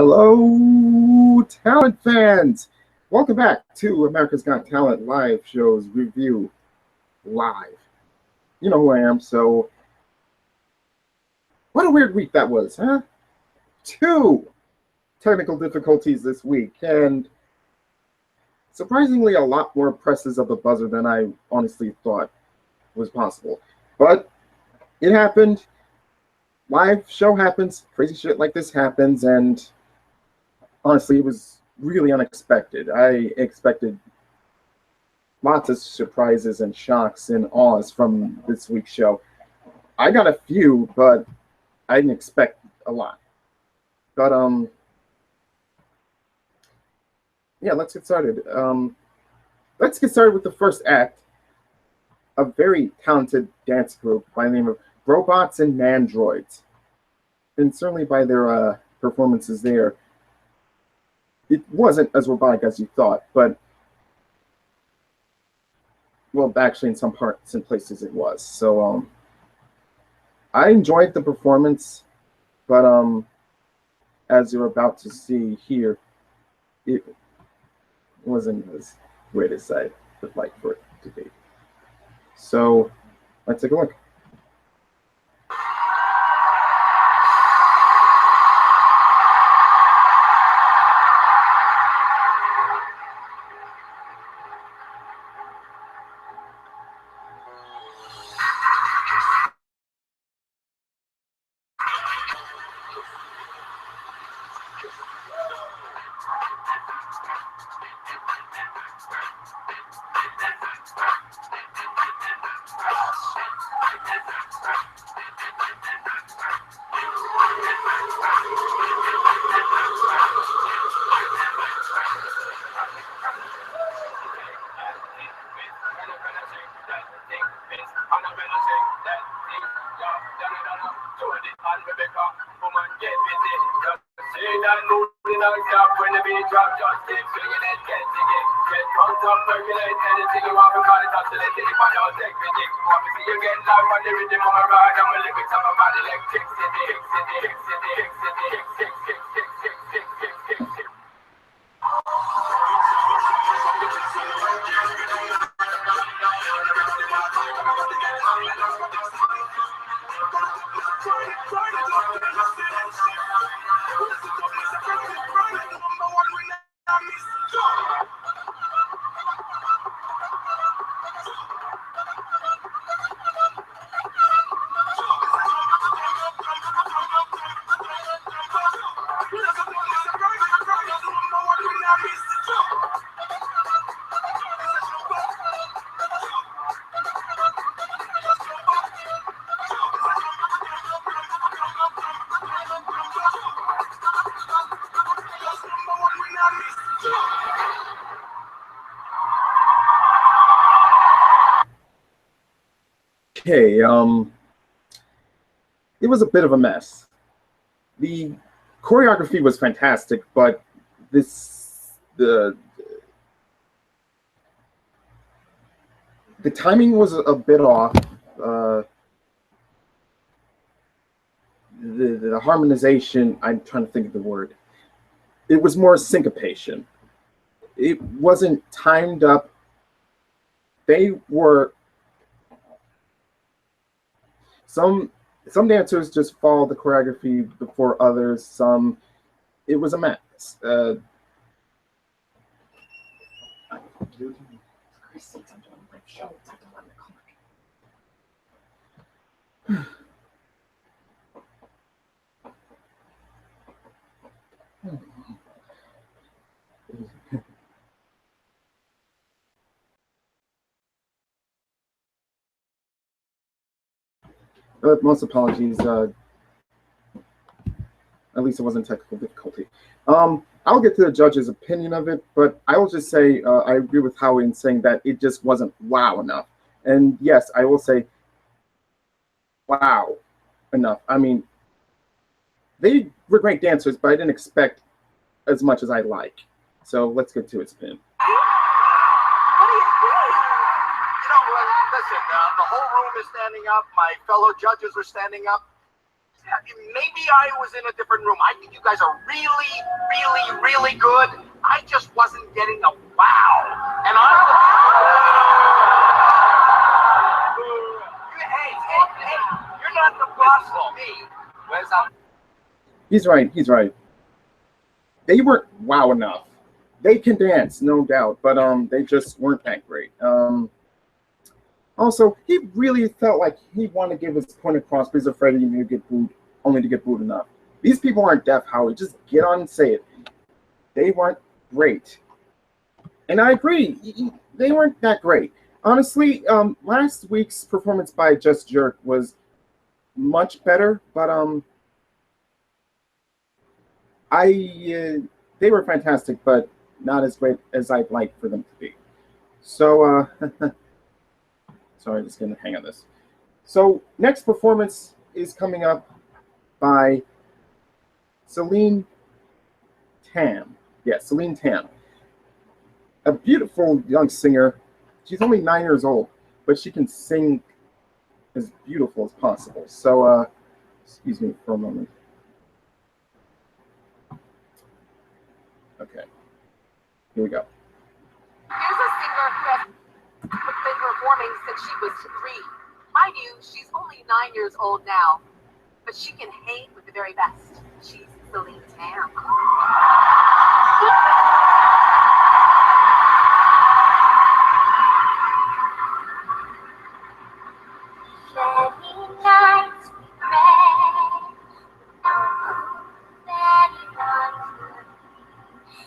Hello, talent fans! Welcome back to America's Got Talent Live Shows Review Live. You know who I am, so what a weird week that was, huh? 2 technical difficulties this week, and surprisingly a lot more presses of the buzzer than I honestly thought was possible. But it happened. Live show happens, crazy shit like this happens, and honestly, it was really unexpected. I expected lots of surprises and shocks and awes from this week's show. I got a few, but I didn't expect a lot. But yeah, let's get started. Let's get started with the first act. A very talented dance group by the name of Robots and Mandroids, and certainly by their performances there, it wasn't as robotic as you thought, but well, actually in some parts and places it was. So I enjoyed the performance, but as you're about to see here, it wasn't as great as I would like for it to be. So let's take a look. Okay, it was a bit of a mess. The choreography was fantastic, but the timing was a bit off. The harmonization, I'm trying to think of the word. It was more syncopation. It wasn't timed up. They were some dancers just followed the choreography before others. It was a mess. Most apologies. At least it wasn't technical difficulty. I'll get to the judge's opinion of it, but I will just say I agree with Howie in saying that it just wasn't wow enough. And yes, I will say wow enough. I mean, they were great dancers, but I didn't expect as much as I like. So let's get to its spin. Listen, the whole room is standing up. My fellow judges are standing up. Maybe I was in a different room. I think you guys are really, really, really good. I just wasn't getting a wow. And I'm hey, you're not the boss of me. Where's up? He's right. He's right. They weren't wow enough. They can dance, no doubt, but they just weren't that great. Also, he really felt like he wanted to give his point across because afraid he knew get booed, only to get booed enough. These people aren't deaf, Howie. Just get on and say it. They weren't great, and I agree. They weren't that great. Honestly, last week's performance by Just Jerk was much better, but they were fantastic, but not as great as I'd like for them to be. So, sorry, just getting the hang of this. So, next performance is coming up by Celine Tam. Yeah, Celine Tam. A beautiful young singer. She's only 9 years old, but she can sing as beautiful as possible. So, excuse me for a moment. Okay, here we go. Here's a singer who has been performing since she was 3. Mind you, she's only 9 years old now, but she can hang with the very best. She's Celine Tam. Many nights we prayed, many nights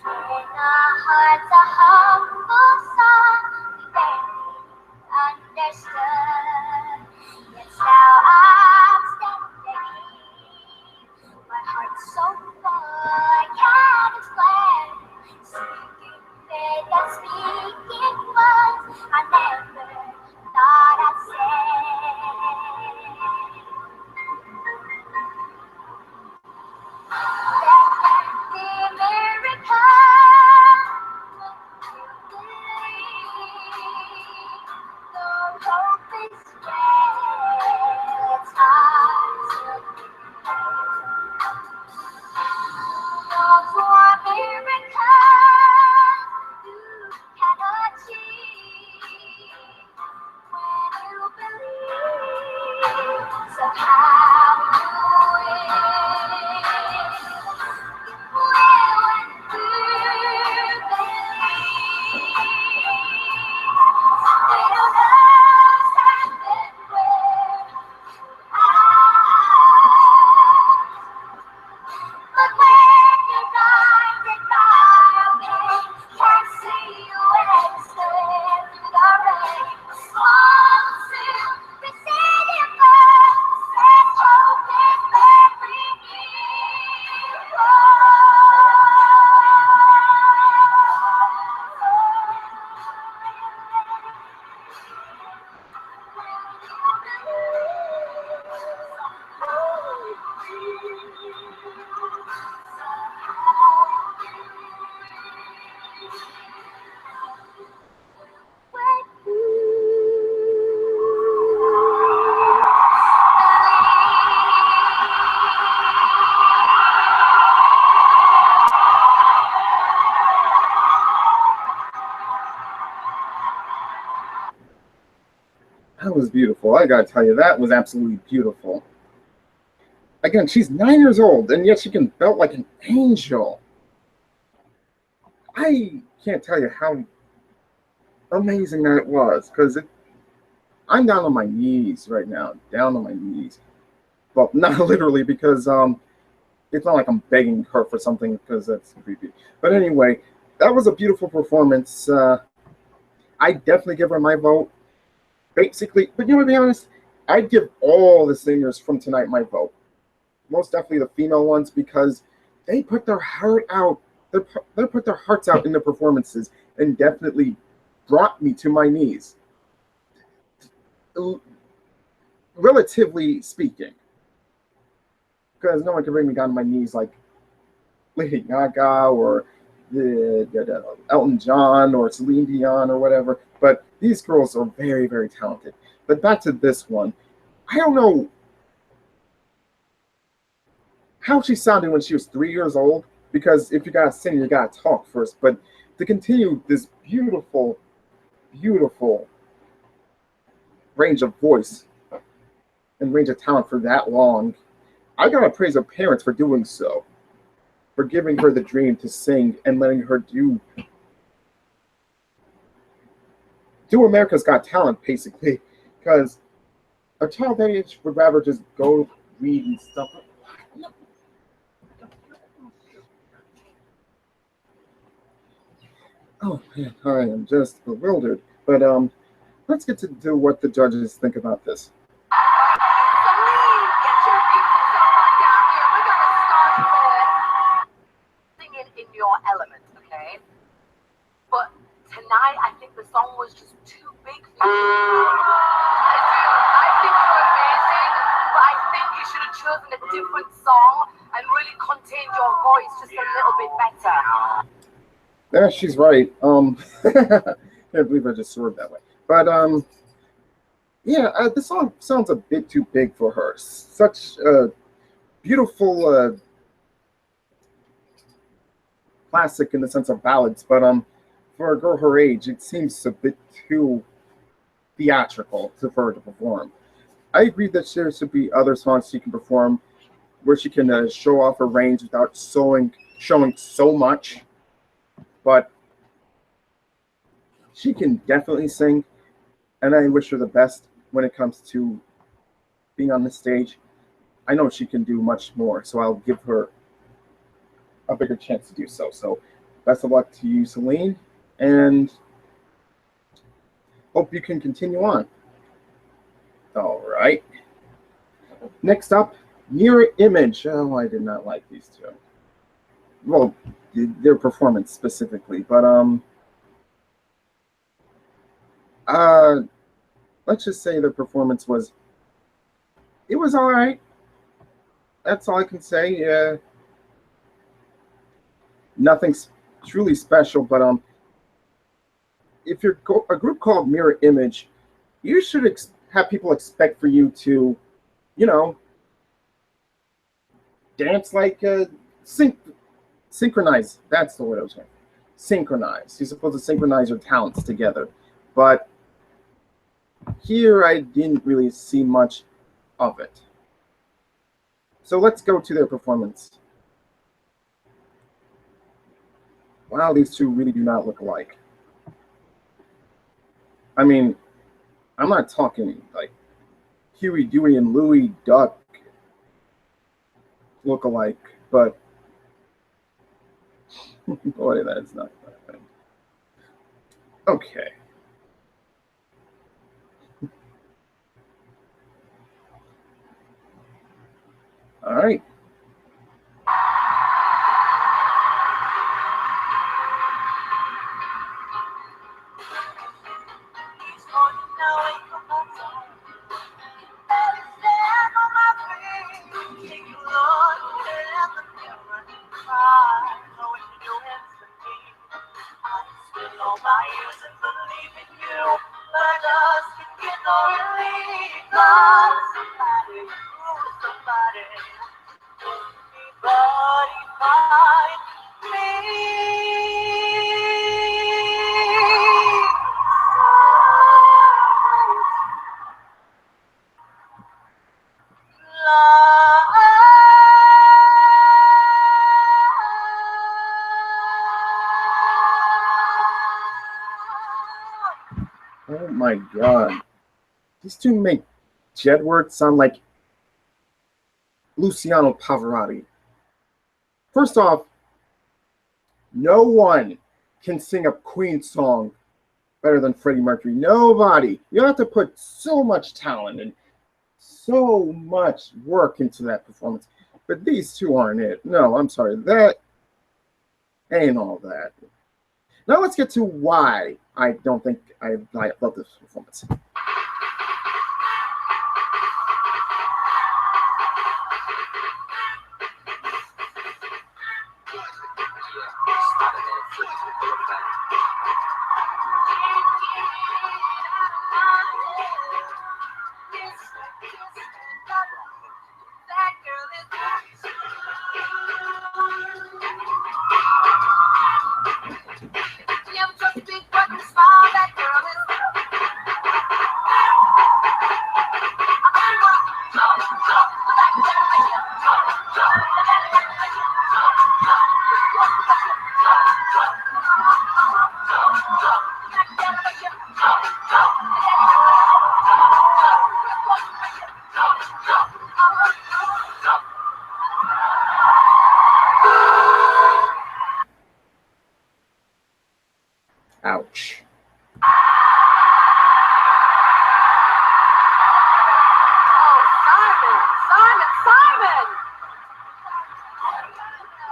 in our hearts a humble song we barely understood. Yet now I'm standing, my heart's so full I can't explain. Singing faith and speaking words I never thought I'd say. There can be miracles when you believe. Though hope is frail, it's hard to look for miracles you can achieve when you believe. So how do it? When you believe. Little doves happen where but when you're blinded by a pain, can't see your way, slip through the rain. Small sin, receive your birth, says hope is every That was beautiful. I gotta tell you, that was absolutely beautiful. Again, she's 9 years old, and yet she can belt like an angel. I can't tell you how amazing that was, because I'm down on my knees right now, down on my knees. Well, not literally, because it's not like I'm begging her for something, because that's creepy. But anyway, that was a beautiful performance. I definitely give her my vote. Basically, but you know, to be honest, I'd give all the singers from tonight my vote. Most definitely the female ones, because they put their heart out. They put their hearts out in the performances and definitely brought me to my knees. Relatively speaking, because no one can bring me down to my knees like Lady Gaga or the Elton John or Celine Dion or whatever. But these girls are very, very talented. But back to this one. I don't know. how she sounded when she was 3 years old. Because if you gotta sing, you gotta talk first. But to continue this beautiful, beautiful range of voice and range of talent for that long, I gotta praise her parents for doing so, for giving her the dream to sing and letting her do America's Got Talent, basically. Because a child that age would rather just go read and stuff. Oh man, I am just bewildered. But let's get to do what the judges think about this. Celine, get your beautiful self on down here. We're gonna start with singing in your element, okay? But tonight, I think the song was just too big for you. I think you're amazing, but I think you should have chosen a different song and really contained your voice just a little bit better. Yeah, she's right. Can't believe I just swerved that way. But yeah, the song sounds a bit too big for her. Such a beautiful classic in the sense of ballads, but for a girl her age, it seems a bit too theatrical for her to perform. I agree that there should be other songs she can perform where she can show off her range without showing so much, but she can definitely sing, and I wish her the best when it comes to being on the stage. I know she can do much more, so I'll give her a bigger chance to do so. So, best of luck to you, Celine, and hope you can continue on. All right. Next up, Mirror Image. Oh, I did not like these two. Well, their performance specifically, but uh, let's just say their performance was. It was all right. That's all I can say. Nothing truly special, but if you're a group called Mirror Image, you should have people expect for you to, you know, dance like synchronize. That's the word I was saying. Synchronize. You're supposed to synchronize your talents together, but here I didn't really see much of it. So let's go to their performance. Wow, these two really do not look alike. I mean, I'm not talking like Huey, Dewey, and Louie Duck look alike, but boy, that is not that. Okay. All right. Oh my god. These two make Jedward sound like Luciano Pavarotti. First off, no one can sing a Queen song better than Freddie Mercury. Nobody. You have to put so much talent and so much work into that performance. But these two aren't it. No, I'm sorry. That ain't all that. Now let's get to why I don't think I love this performance. Ouch.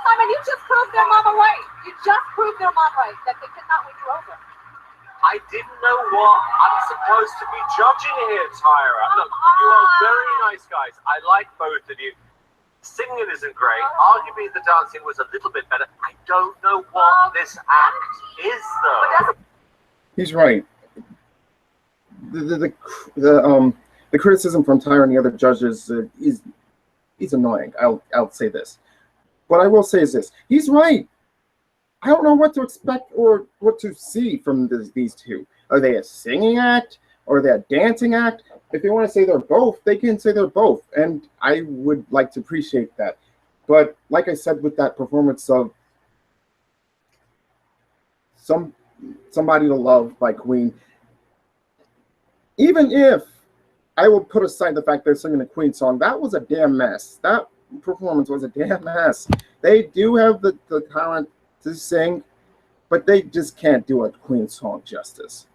Simon, you just proved their mama right. You just proved their mom right that they could not win you over. I didn't know what I'm supposed to be judging here, Tyra. Look, you are very nice guys. I like both of you. Singing isn't great. Arguably, the dancing was a little bit better. I don't know what this act is, though. He's right. The criticism from Tyra and the other judges is annoying. I'll say this. What I will say is this: he's right. I don't know what to expect or what to see from these two. Are they a singing act or are they a dancing act? If they want to say they're both, they can say they're both, and I would like to appreciate that. But like I said, with that performance of Somebody to Love by Queen, even if I will put aside the fact they're singing the Queen song, that was a damn mess. That performance was a damn mess. They do have the talent to sing, but they just can't do a Queen song justice.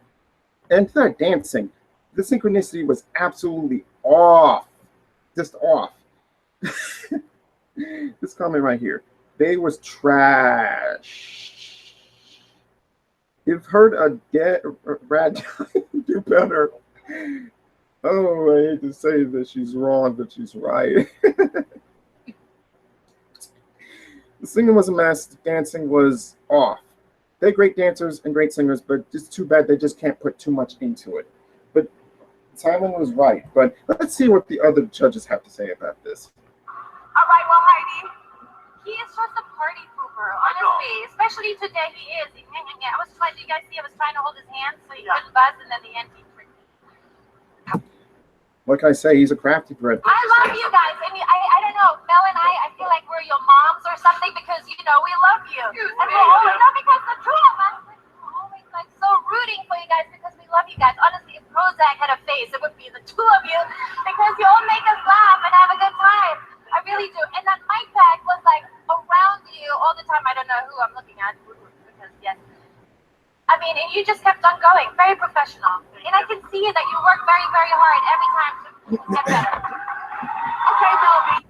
And to that dancing, the synchronicity was absolutely off. Just off. This comment right here. They was trash. You've heard a dead rat do better. Oh, I hate to say that she's wrong, but she's right. The singing was a mess. The dancing was off. They're great dancers and great singers, but it's too bad they just can't put too much into it. But Simon was right. But let's see what the other judges have to say about this. All right, well, Heidi, he is just a party pooper, honestly. Especially today, he is. I was trying. Did you guys see? I was trying to hold his hand so he couldn't buzz, and then the end he freaked. What can I say? He's a crafty bred. I love you guys. I mean, I don't know. Mel and I feel like we're your moms or something because, you know, we love you. And we're always, not because the two of us, we're always like so rooting for you guys because we love you guys. Honestly, if Prozac had a face, it would be the two of you because you all make us laugh and have a good time. I really do. And that mic bag was like around you all the time. I don't know who I'm looking at because, yes. I mean, and you just kept on going. Very professional. And I can see that you work very, very hard every time to get better. Okay, Melby.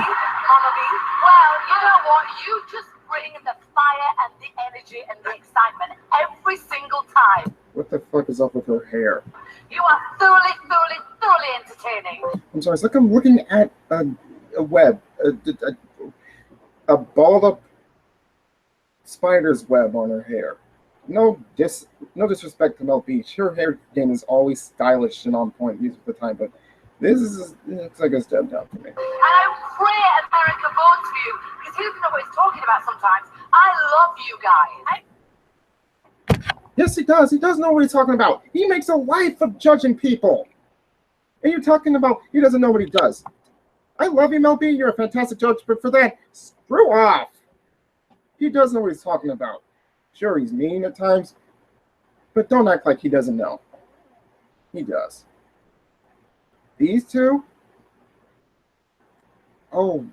Mama B. Well, you know what? You just bring the fire and the energy and the excitement every single time. What the fuck is up with her hair? You are thoroughly entertaining. I'm sorry, it's like I'm looking at a web, a balled up spider's web on her hair. No disrespect to Mel Beach. Her hair game is always stylish and on point most of the time, but this is it's like a step down for me. And I pray America votes for you because he doesn't know what he's talking about sometimes. I love you guys. Yes, he does. He does know what he's talking about. He makes a life of judging people. And you're talking about he doesn't know what he does. I love you, Mel B. You're a fantastic judge, but for that, screw off. He does know what he's talking about. Sure, he's mean at times, but don't act like he doesn't know. He does. These two? Oh,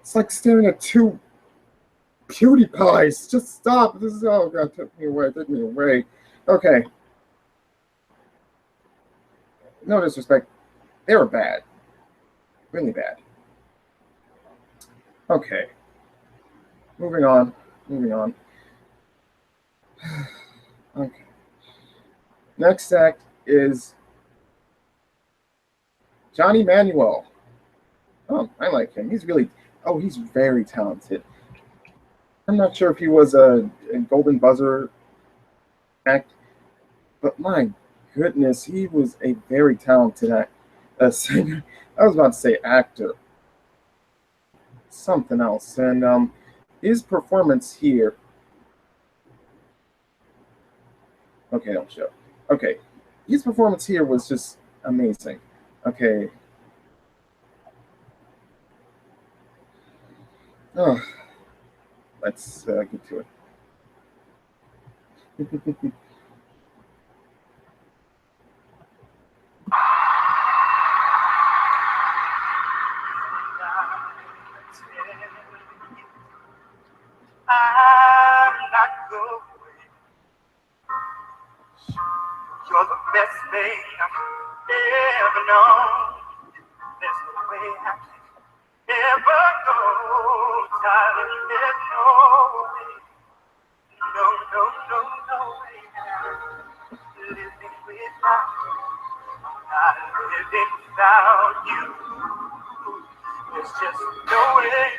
it's like staring at two cutie pies. Just stop. This is, oh God, take me away. Okay. No disrespect. They were bad. Really bad. Okay. Moving on. Okay. Next act is Johnny Manuel. Oh, I like him. He's very talented. I'm not sure if he was a Golden Buzzer act, but my goodness, he was a very talented singer. I was about to say actor. Something else. And his performance here. Okay, don't show. Okay. His performance here was just amazing. Okay. Oh, let's get to it. may have never known. There's no way I can ever go, darling. There's no way. No, no, no, no way. Living without, not living without you. There's just no way.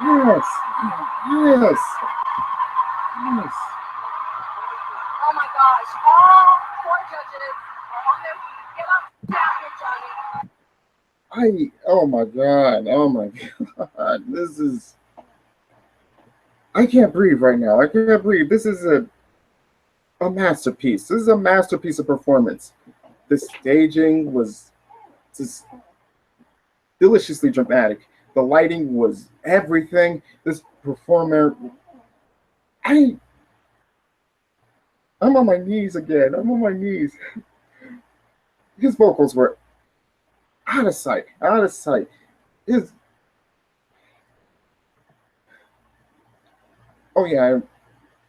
Yes. Yes. Yes. Oh my gosh, all four judges are on their feet. Get up down here, Johnny. Oh my God. Oh my God. This is. I can't breathe right now. I can't breathe. This is a masterpiece. This is a masterpiece of performance. The staging was just deliciously dramatic. The lighting was everything. This performer, I'm on my knees again. I'm on my knees. His vocals were out of sight, out of sight. His, oh yeah,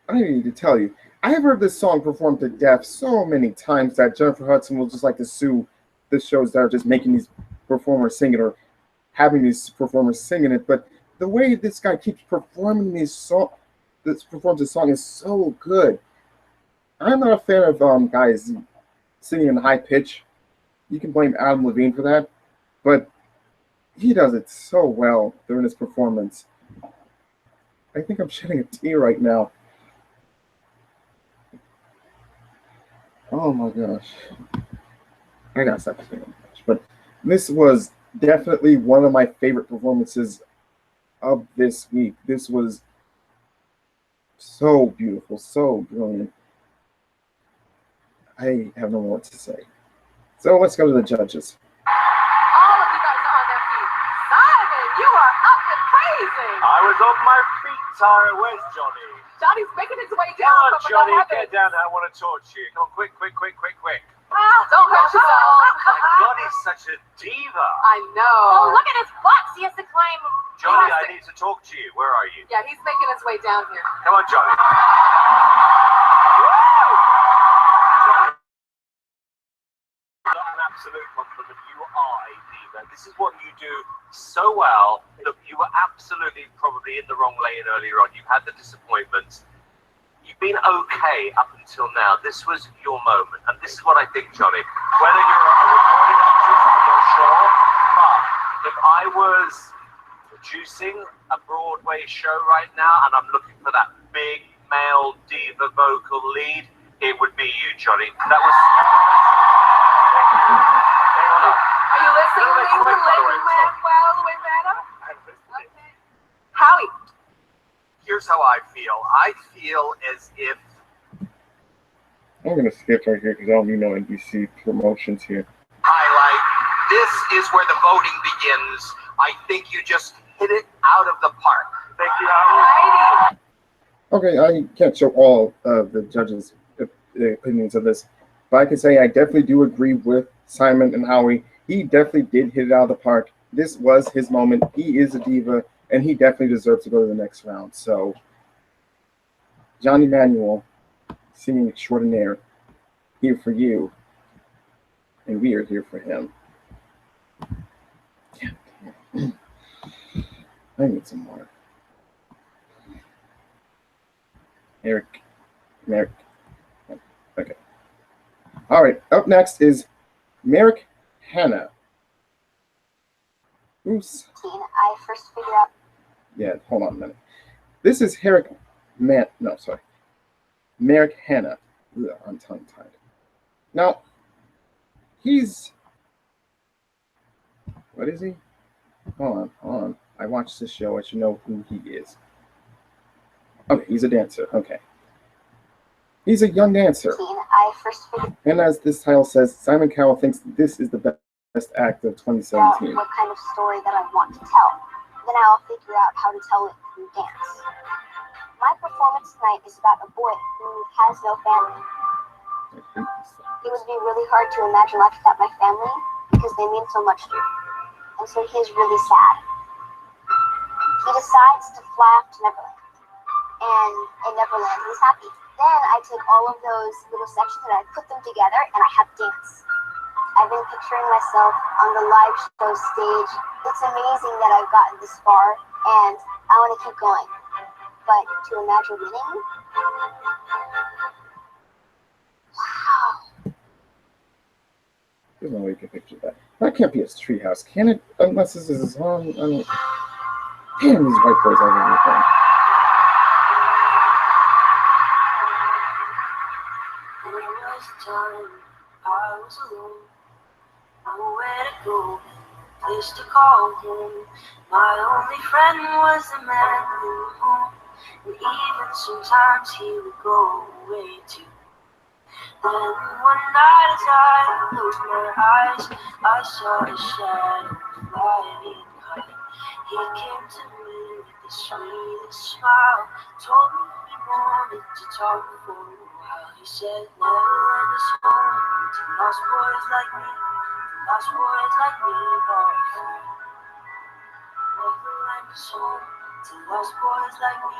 I need to tell you. I have heard this song performed to death so many times that Jennifer Hudson will just like to sue the shows that are just making these performers sing it or having these performers singing it. But the way this guy keeps performing performs this song is so good. I'm not a fan of guys singing in high pitch. You can blame Adam Levine for that, but he does it so well during his performance. I think I'm shedding a tear right now. Oh my gosh. I gotta stop saying that. But this was definitely one of my favorite performances of this week. This was so beautiful, so brilliant. I have no more to say. So let's go to the judges. All of you guys are on their feet. Simon, you are up and praising. I was on my feet, Tara. Where's Johnny? Johnny's making his way Come down on, from Johnny, above get heaven. down there. I want to talk to you. Come on, quick. Don't hurt yourself. My God, he's such a diva. I know. Oh, look at his butts. He has to climb. Johnny, I need to talk to you. Where are you? Yeah, he's making his way down here. Come on, Johnny. Not an absolute compliment. You are a diva. This is what you do so well. Look, you were absolutely probably in the wrong lane earlier on. You had the disappointments. You've been okay up until now. This was your moment. And this is what I think, Johnny. Whether you're a recording actress, I'm not sure. But if I was producing a Broadway show right now and I'm looking for that big male diva vocal lead, it would be you, Johnny. That was... Are you listening? Okay. Howie. Here's how I feel. I feel as if I'm going to skip right here because I don't need no NBC promotions here. highlight. This is where the voting begins. I think you just hit it out of the park. Thank you, Howie. Okay, I can't show all of the judges' opinions of this, but I can say I definitely do agree with Simon and Howie he definitely did hit it out of the park. This was his moment. He is a diva, and he definitely deserves to go to the next round. So, Johnny Manuel, singing extraordinaire, here for you, and we are here for him. I need some more. Merrick. Okay. All right. Up next is Merrick Hannah. Oops. I first figured out. Yeah, hold on a minute. This is Merrick Hannah. Ugh, I'm tongue tied. Now, he's. What is he? Hold on. I watched this show. I should know who he is. Okay, he's a dancer. Okay. He's a young dancer. I first figured And as this title says, Simon Cowell thinks this is the best act of 2017. out what kind of story that I want to tell. Then I'll figure out how to tell it through dance. My performance tonight is about a boy who has no family. It would be really hard to imagine life without my family because they mean so much to me. And so he's really sad. He decides to fly off to Neverland. And in Neverland, he's happy. Then I take all of those little sections and I put them together and I have dance. I've been picturing myself on the live show stage. It's amazing that I've gotten this far and I want to keep going. But to imagine winning? Wow. There's no way you can picture that. That can't be his treehouse, can it? Unless this is his home. I mean, damn, these white boys all over the phone. Time I was alone, nowhere to go, place to call home. My only friend was the man in the home, and even sometimes he would go away too. Then one night as I closed my eyes, I saw a shadow flying high. He came to me with the sweetest smile, told me he wanted to talk for a while. He said, Neverland is home to lost boys like me. Lost boys like me are free. Neverland is home to lost boys like me.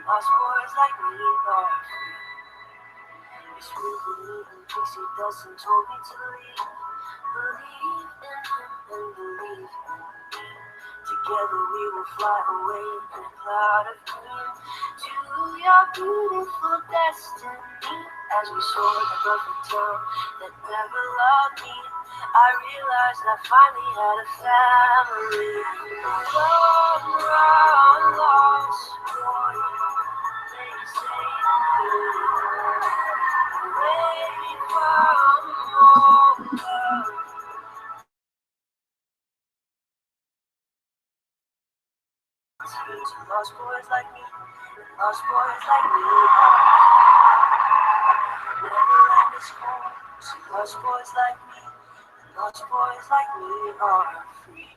Lost boys like me are free. He sprinkled me in pixie dust and told me to leave. Believe in him and believe in me. Together we will fly away in a cloud of green to your beautiful destiny. As we soared above the town that never loved me, I realized I finally had a family. Lost boy, they say away from home. Lost boys like me, lost boys like me are Neverland is home. So lost boys like me, lost boys like me are free.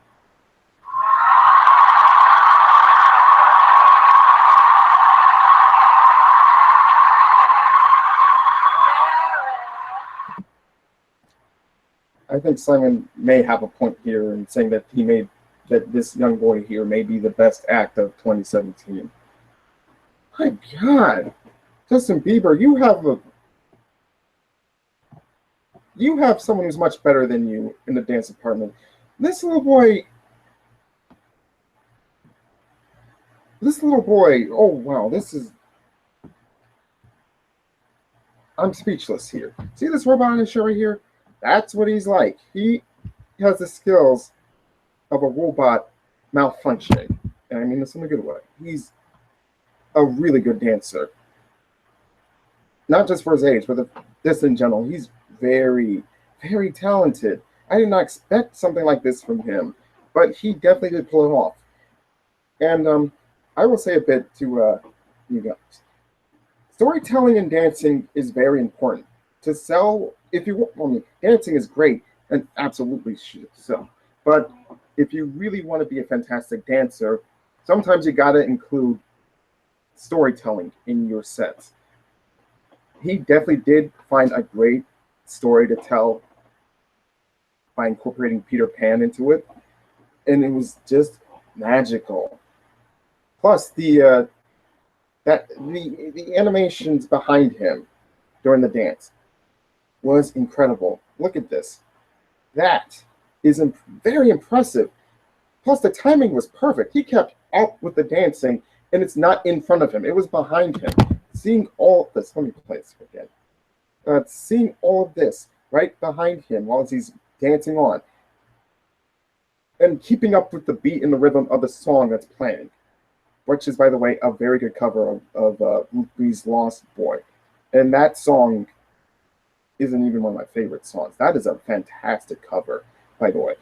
I think Simon may have a point here in saying that that this young boy here may be the best act of 2017. My God, Justin Bieber, you have someone who's much better than you in the dance department. This little boy, oh wow, I'm speechless here. See this robot on his show right here? That's what he's like. He has the skills of a robot malfunctioning. And I mean this in a good way. He's a really good dancer. Not just for his age, but this in general. He's very, very talented. I did not expect something like this from him, but he definitely did pull it off. And I will say a bit to you guys. Storytelling and dancing is very important. To sell, dancing is great and absolutely should sell. But if you really want to be a fantastic dancer, sometimes you got to include storytelling in your sets. He definitely did find a great story to tell by incorporating Peter Pan into it, and it was just magical. Plus, the animations behind him during the dance was incredible. Look at this. That is very impressive. Plus, the timing was perfect. He kept up with the dancing, and it's not in front of him. It was behind him. Seeing all of this, let me play this again. Seeing all of this right behind him while he's dancing on, and keeping up with the beat and the rhythm of the song that's playing, which is, by the way, a very good cover of Lupe's Lost Boy. And that song isn't even one of my favorite songs. That is a fantastic cover, by the way.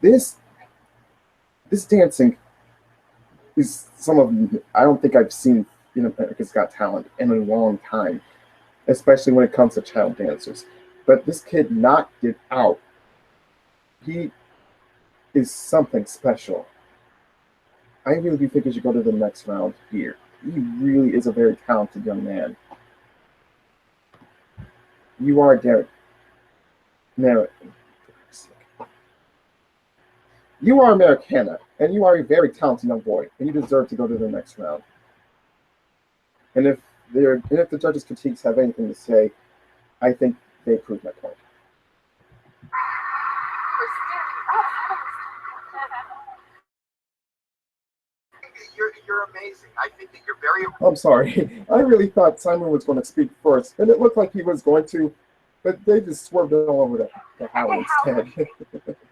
This dancing is some of, I don't think I've seen America's Got Talent in a long time, especially when it comes to child dancers. But this kid knocked it out. He is something special. I really do think he should go to the next round here. He really is a very talented young man. You are Derek. You are Americana, and you are a very talented young boy, and you deserve to go to the next round. And if the judges' critiques have anything to say, I think they proved my point. You're amazing. I think that you're very. I'm sorry. I really thought Simon was going to speak first, and it looked like he was going to, but they just swerved it all over to Howell instead.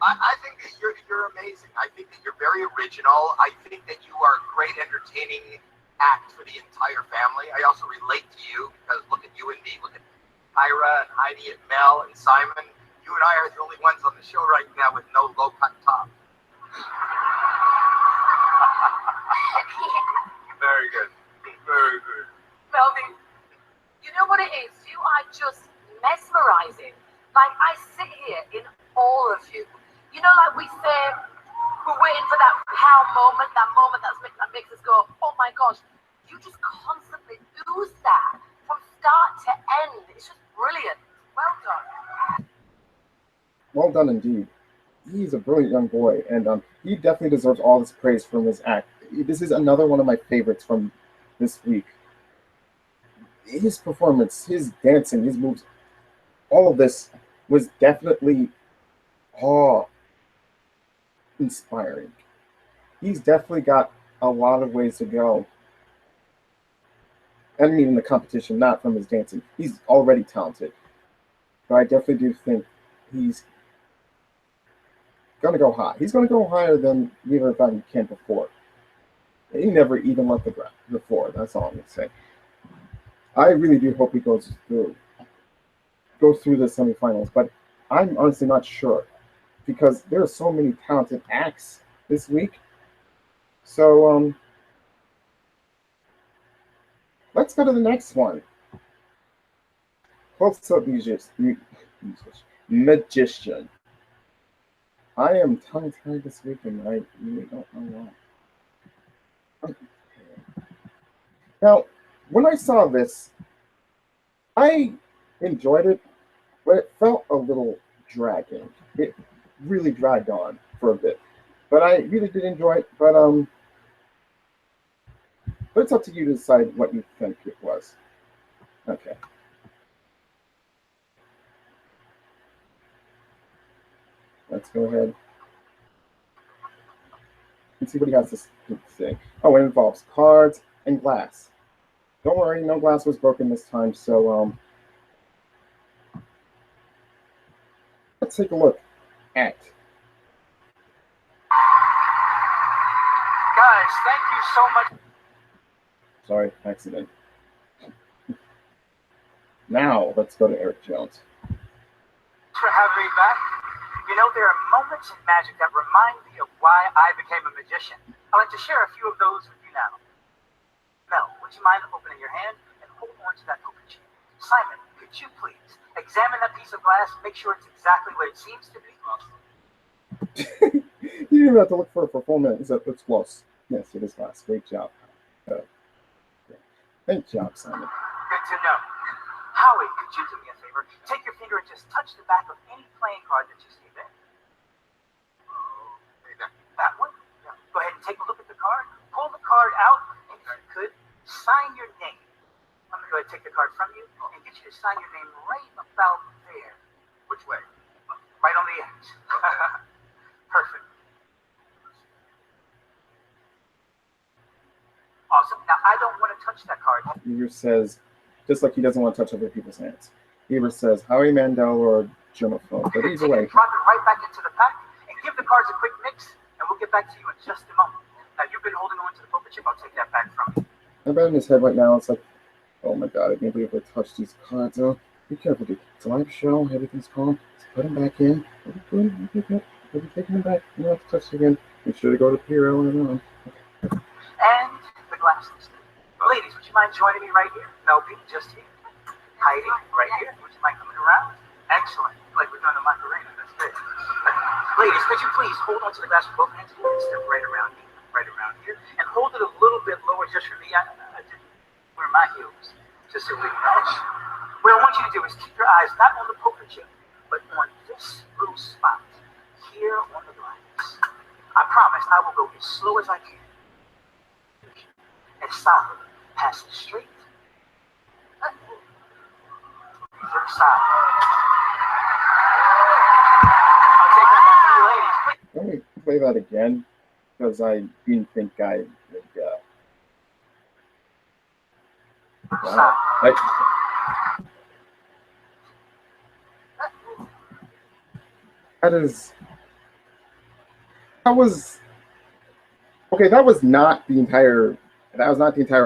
I think that you're amazing. I think that you're very original. I think that you are a great entertaining act for the entire family. I also relate to you because look at you and me. Look at Tyra and Heidi and Mel and Simon. You and I are the only ones on the show right now with no low-cut top. Very good. Very good. Melvin, you know what it is? You are just mesmerizing. Like, I sit here in all of you. You know, like we say, we're waiting for that pow moment, that makes us go, oh my gosh. You just constantly ooze that from start to end. It's just brilliant. Well done. Well done indeed. He's a brilliant young boy, and he definitely deserves all this praise from his act. This is another one of my favorites from this week. His performance, his dancing, his moves, all of this was definitely awe-inspiring. He's definitely got a lot of ways to go. I mean, in the competition, not from his dancing. He's already talented. But I definitely do think he's going to go high. He's going to go higher than we ever thought he can before. He never even left the ground before. That's all I'm going to say. I really do hope he goes through the semifinals, but I'm honestly not sure because there are so many talented acts this week. So let's go to the next one. Close up magician. I am tongue-tied this week, and I really don't know why. Okay. Now, when I saw this, I enjoyed it, but it felt a little dragging. It really dragged on for a bit, but I really did enjoy it. But it's up to you to decide what you think it was. Okay. Let's go ahead and see what he has to say. Oh, it involves cards and glass. Don't worry, no glass was broken this time, so let's take a look at. Guys, thank you so much. Sorry, accident. Now, let's go to Eric Jones. For having me back. You know, there are moments in magic that remind me of why I became a magician. I'd like to share a few of those with you now. Mel, would you mind opening your hand and hold on to that open sheet? Simon, could you please examine that piece of glass, make sure it's exactly what it seems to be? You didn't even have to look for it for 4 minutes. It's close. Yes, it is glass. Great job. Great job, Simon. Good to know. Howie, could you do me a favor? Take your finger and just touch the back of any playing card that you see there. take a look at the card, pull the card out, and if you could, sign your name. I'm going to go ahead and take the card from you and get you to sign your name right about there. Which way? Right on the edge. Perfect. Awesome. Now, I don't want to touch that card. Beaver says, just like he doesn't want to touch other people's hands. Beaver says, Howie Mandel or germaphobe. But either way. Drop it right back into the pack and give the cards a quick mix, and we'll get back to you in just a moment. Now, you've been holding on to the poker chip. I'll take that back from you. I'm in his head right now. It's like, oh my god, I can't believe I touched these cards. Oh, be careful, dude. It's a live show. Everything's calm. Let's put them back in. We'll be taking them back. You don't have to touch it again. Make sure to go to Piro and on. And the glasses. Ladies, would you mind joining me right here? No, Pete, just here. Heidi, right here. Would you mind coming around? Excellent. Like we're doing the Macarena. That's great. Ladies, could you please hold on to the glass with both hands and step right around here, and hold it a little bit lower just for me. I didn't wear my heels, just so we match. What I want you to do is keep your eyes not on the poker chip, but on this little spot here on the glass. I promise I will go as slow as I can. And solid, passing straight. Reverse side. I'll take that back from you, ladies. Let me play that again, because I didn't think I would. Wow. That was not the entire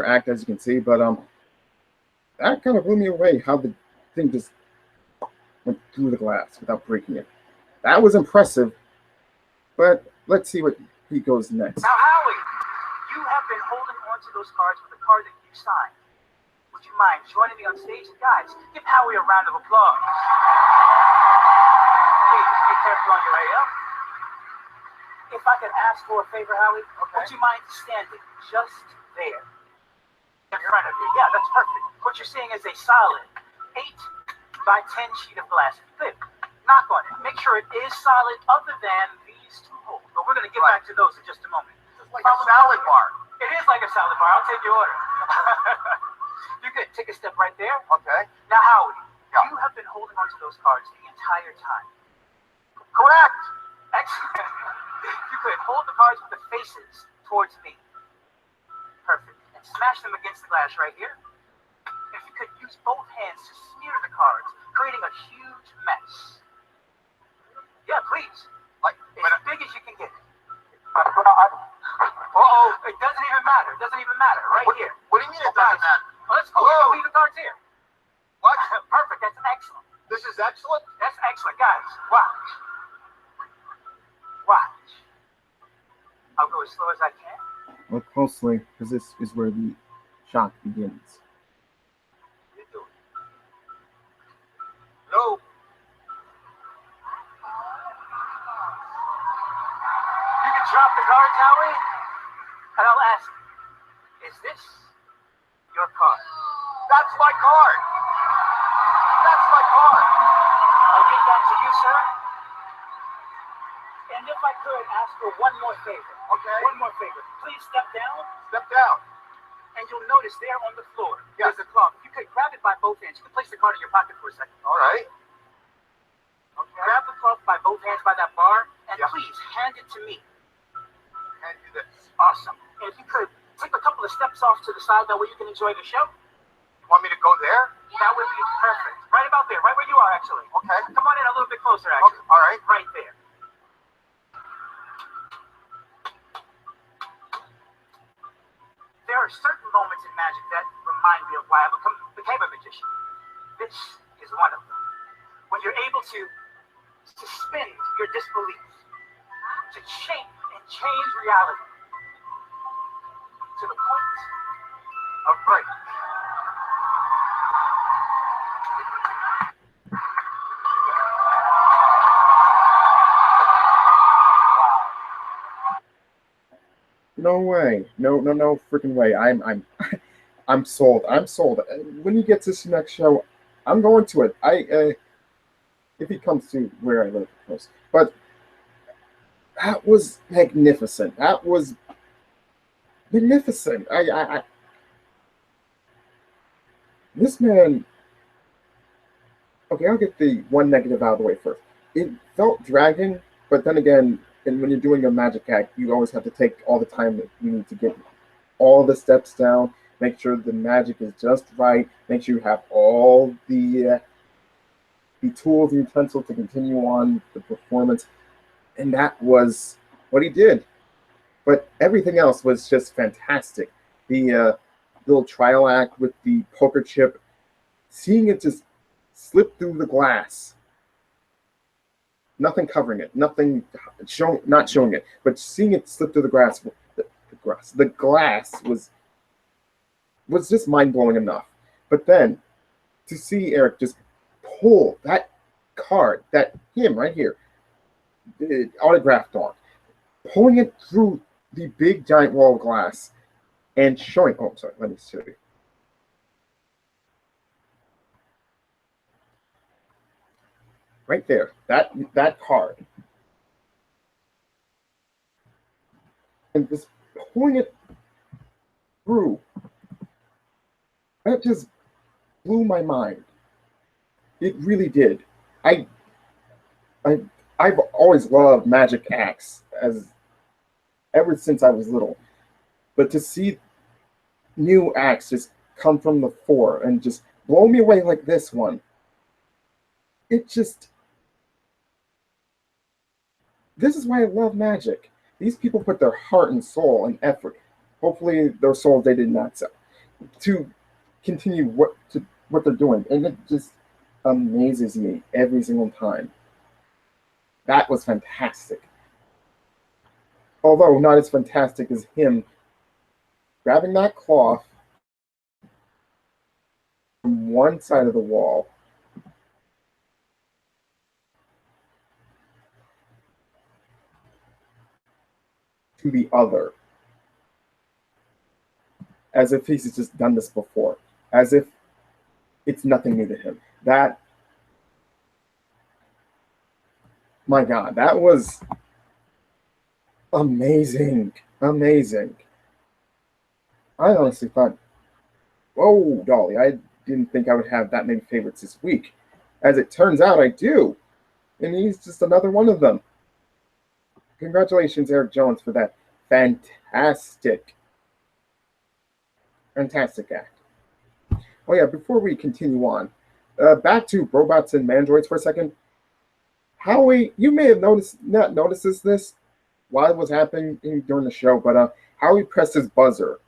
act, as you can see, but that kind of blew me away how the thing just went through the glass without breaking it. That was impressive, but let's see what he goes next. Now, Howie, you have been holding on to those cards with the card that you signed. Would you mind joining me on stage? And guys, give Howie a round of applause. Please, be careful on your way up. If I could ask for a favor, Howie, would you mind standing just there in front of you? Yeah, that's perfect. What you're seeing is a solid 8 by 10 sheet of glass. Good. Knock on it. Make sure it is solid other than these two holes. But we're going to get back to those in just a moment. It's like a salad bar. It is like a salad bar. I'll take your order. You could take a step right there. Okay. Now, Howie, you have been holding on to those cards the entire time. Correct. Excellent. You could hold the cards with the faces towards me. Perfect. And smash them against the glass right here. If you could use both hands to smear the cards, creating a huge mess. Yeah, please. Like, as big as you can get it. Uh-oh, it doesn't even matter. It doesn't even matter. Right here. What do you mean it doesn't matter? Let's go. Hello? Leave the cards here. What? Perfect. That's excellent. This is excellent? That's excellent. Guys, watch. Watch. I'll go as slow as I can. Look closely, because this is where the shock begins. You do it. No. You can drop the cards, Howie, and I'll ask, is this your card? That's my card. That's my card. I'll give that to you, sir. And if I could ask for one more favor. Okay. One more favor. Please step down. Step down. And you'll notice there on the floor, Yeah. there's a cloth. You could grab it by both hands. You can place the card in your pocket for a second. All right. Okay. Grab the cloth by both hands by that bar, and Yeah. please hand it to me. And do this. Awesome. And if you could take a couple of steps off to the side, that way you can enjoy the show. You want me to go there? That would be perfect. Right about there, right where you are, actually. Okay. Come on in a little bit closer, actually. Okay. All right. Right there. There are certain moments in magic that remind me of why I became a magician. This is one of them. When you're able to suspend your disbelief, to shape and change reality to the point of break. No way. No freaking way. I'm sold. I'm sold. When he gets this next show, I'm going to it. If he comes to where I live, of course. But that was magnificent. That was magnificent. This man. Okay, I'll get the one negative out of the way first. It felt dragging, but then again, and when you're doing a magic act, you always have to take all the time that you need to get all the steps down, make sure the magic is just right, make sure you have all the tools and utensils to continue on the performance, and that was what he did. But everything else was just fantastic. The little trial act with the poker chip, seeing it just slip through the glass, nothing covering it, nothing not showing it, but seeing it slip through the grass, the glass was just mind blowing enough. But then to see Eric just pull that card, that him right here, autographed on, pulling it through the big giant wall of glass and showing. Oh, sorry, let me show you. Right there, that card, and just pulling it through. That just blew my mind. It really did. I, I, I've always loved magic acts ever since I was little, but to see new acts just come from the fore and just blow me away like this one, this is why I love magic. These people put their heart and soul and effort. Hopefully, their souls they did not sell to continue what they're doing, and it just amazes me every single time. That was fantastic. Although not as fantastic as him grabbing that cloth from one side of the wall to the other, as if he's just done this before, as if it's nothing new to him. That, my God, that was amazing. Amazing. I honestly thought, whoa, Dolly, I didn't think I would have that many favorites this week. As it turns out, I do. And he's just another one of them. Congratulations, Eric Jones, for that fantastic act. Oh yeah, before we continue on, back to robots and mandroids for a second. Howie, you may have not noticed this while it was happening during the show, but Howie pressed his buzzer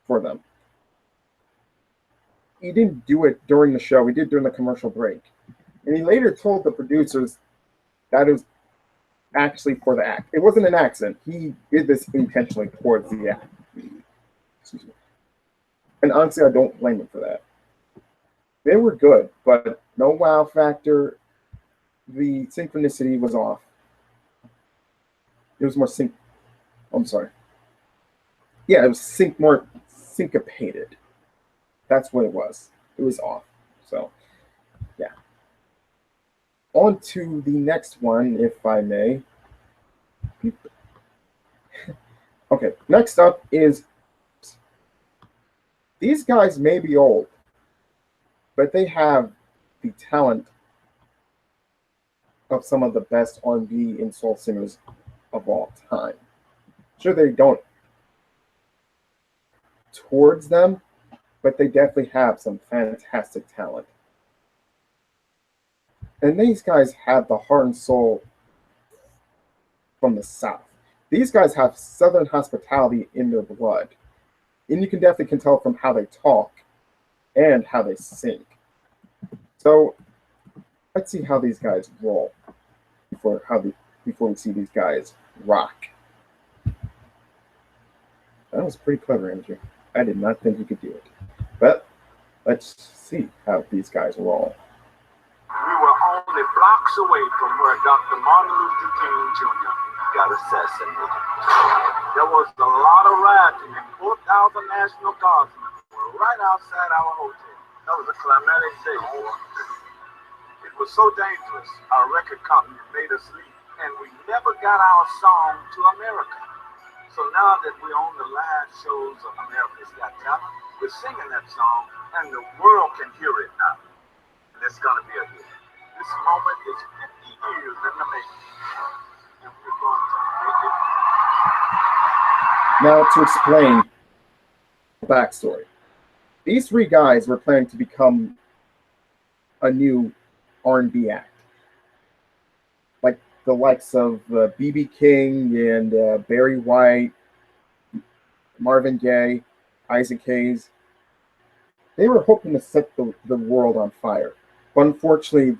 for them. He didn't do it during the show. He did during the commercial break. And he later told the producers that it was actually for the act. It wasn't an accident. He did this intentionally towards the act. Excuse me. And honestly, I don't blame him for that. They were good, but no wow factor. The synchronicity was off. It was more I'm sorry. Yeah, it was more syncopated. That's what it was. It was off. So, yeah. On to the next one, if I may. Okay, next up is, these guys may be old, but they have the talent of some of the best R&B and soul singers of all time. Sure, they don't towards them, but they definitely have some fantastic talent. And these guys have the heart and soul from the South. These guys have Southern hospitality in their blood. And you can definitely tell from how they talk and how they sing. So let's see how these guys roll before we see these guys rock. That was pretty clever, Andrew. I did not think you could do it. But let's see how these guys roll. We were only blocks away from where Dr. Martin Luther King Jr. got assassinated. There was a lot of rioting, and 4,000 National Guardsmen were right outside our hotel. That was a climatic day. It was so dangerous, our record company made us leave, and we never got our song to America. So now that we're on the live shows of America's Got Talent, we're singing that song, and the world can hear it now. And it's going to be a hit. This moment is 50 years in the making. And we're going to make it. Now, to explain the backstory. These three guys were planning to become a new R&B act. Like the likes of B.B. King and Barry White, Marvin Gaye, Isaac Hayes. They were hoping to set the world on fire. But unfortunately,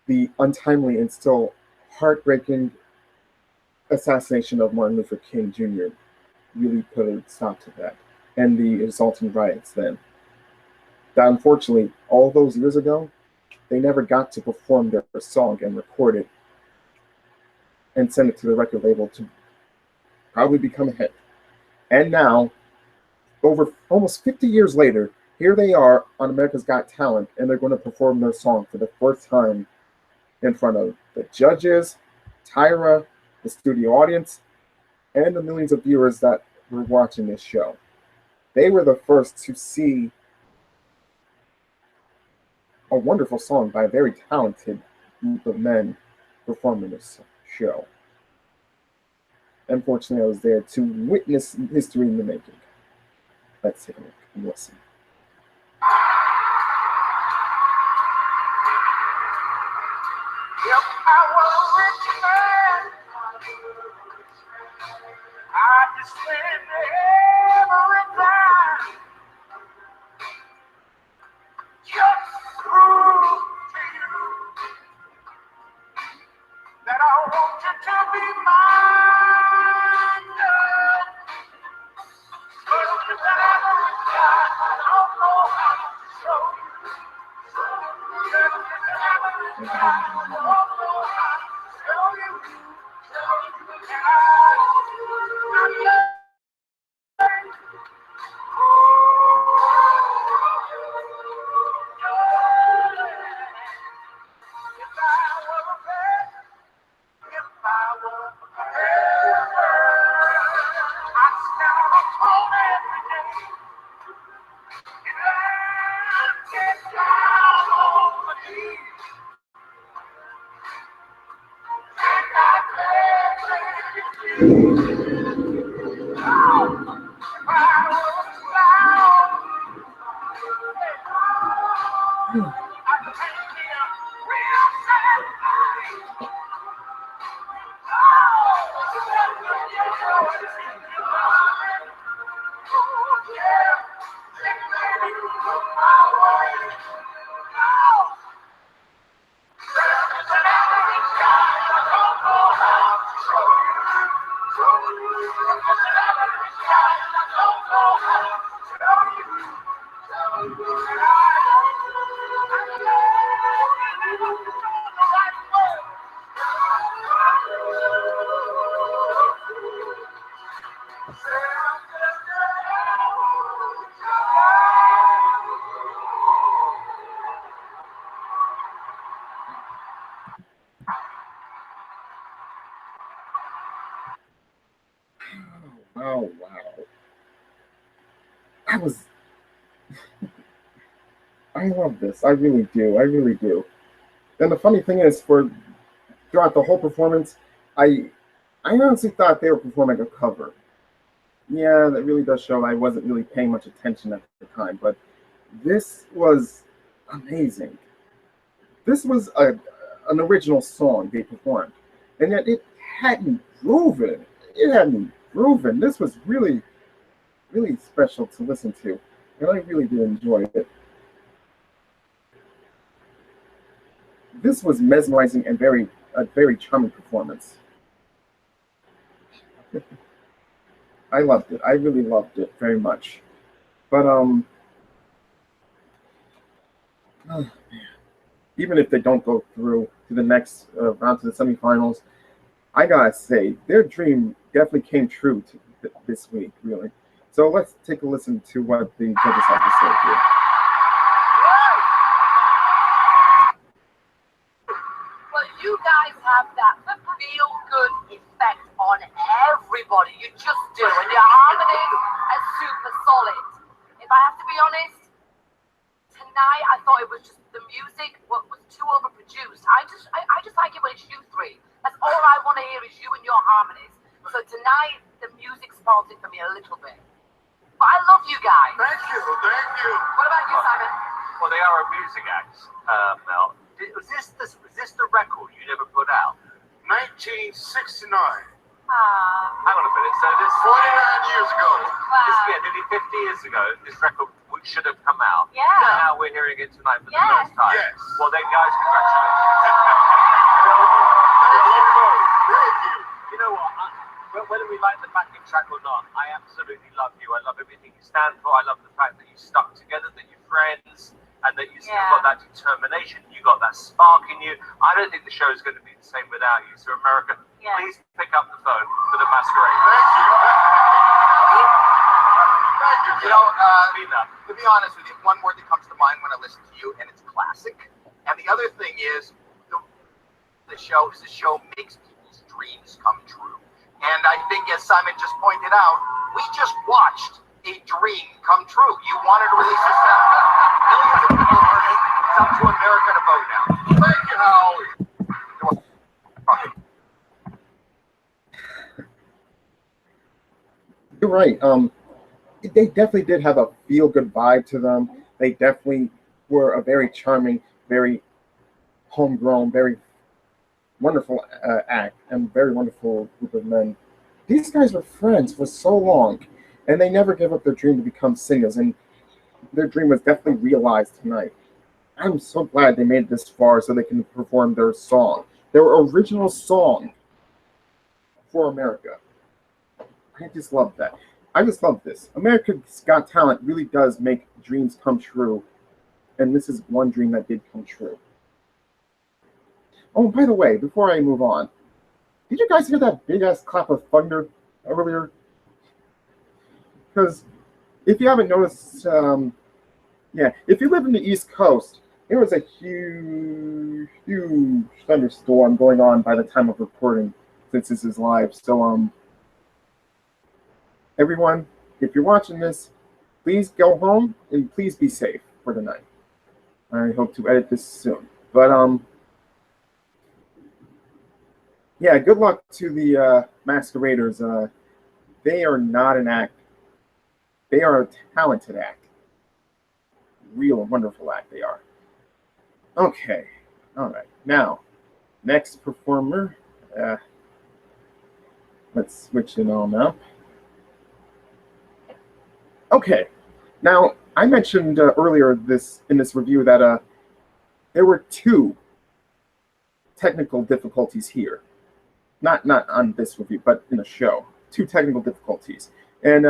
the untimely and still heartbreaking assassination of Martin Luther King Jr. really put a stop to that, and the resulting riots then. That unfortunately, all those years ago, they never got to perform their song and record it and send it to the record label to probably become a hit. And now, over almost 50 years later, here they are on America's Got Talent, and they're going to perform their song for the first time in front of the judges, Tyra, the studio audience, and the millions of viewers that were watching this show. They were the first to see a wonderful song by a very talented group of men performing this show. Unfortunately, I was there to witness history in the making. Let's take a look and listen. If I was a rich man, I'd be spending every dime just to prove to you that I want you to be mine. But if that average guy, I don't know how to show you. That if that average guy, I don't know how to show you. And I love Oh, wow. I love this. I really do. I really do. And the funny thing is, throughout the whole performance, I honestly thought they were performing a cover. Yeah, that really does show I wasn't really paying much attention at the time, but this was amazing. This was an original song they performed, and yet it hadn't proven. It hadn't proven. This was really, really special to listen to, and I really did enjoy it. This was mesmerizing and a very charming performance. I loved it. I really loved it very much. But oh, man. Even if they don't go through to the next round to the semifinals, I gotta say their dream definitely came true this week, really. So let's take a listen to what the judges have to say here. Well, you guys have that feel-good effect on everybody. You just do. And your harmonies are super solid. If I have to be honest, tonight I thought it was just the music was too overproduced. I just like it when it's you three. That's all I want to hear is you and your harmonies. So tonight the music spoiled it for me a little bit. But I love you guys. Thank you, thank you. What about you, Simon? Well, they are a music act, Mel. Was this the record you never put out? 1969. Hang on a minute. So this 49 years ago. this nearly 50 years ago, this record should have come out. Yeah. Now we're hearing it tonight for the Yes. first time. Yes. Well, then, guys, congratulations. Thank you. You know what? Whether we like the backing track or not, I absolutely love you. I love everything you stand for. I love the fact that you stuck together, that you're friends, and that you still got that determination. You got that spark in you. I don't think the show is going to be the same without you. So, America, please pick up the phone for the masquerade. Thank you. Thank you. You know, Lena. to be honest with you, one word that comes to mind when I listen to you, and it's classic. And the other thing is, the show makes people's dreams come true. And I think, as Simon just pointed out, we just watched a dream come true. You wanted to release a sound. Millions of people heard it. It's up to America to vote now. Thank you, Howie. You're right. They definitely did have a feel-good vibe to them. They definitely were a very charming, very homegrown, very wonderful act, and very wonderful group of men. These guys were friends for so long, and they never gave up their dream to become singers, and their dream was definitely realized tonight. I'm so glad they made it this far so they can perform their song, their original song for America. I just love that. I just love this. America's Got Talent really does make dreams come true, and this is one dream that did come true. Oh, by the way, before I move on, did you guys hear that big-ass clap of thunder earlier? Because if you haven't noticed, if you live in the East Coast, there was a huge thunderstorm going on by the time of recording, since this is live. So, everyone, if you're watching this, please go home and please be safe for the night. I hope to edit this soon. But, yeah, good luck to the masqueraders. They are not an act. They are a talented act. Real wonderful act they are. Okay. All right. Now, next performer. Let's switch it on up. Okay. Now, I mentioned earlier in this review that there were two technical difficulties here. Not on this review, but in the show. Two technical difficulties. And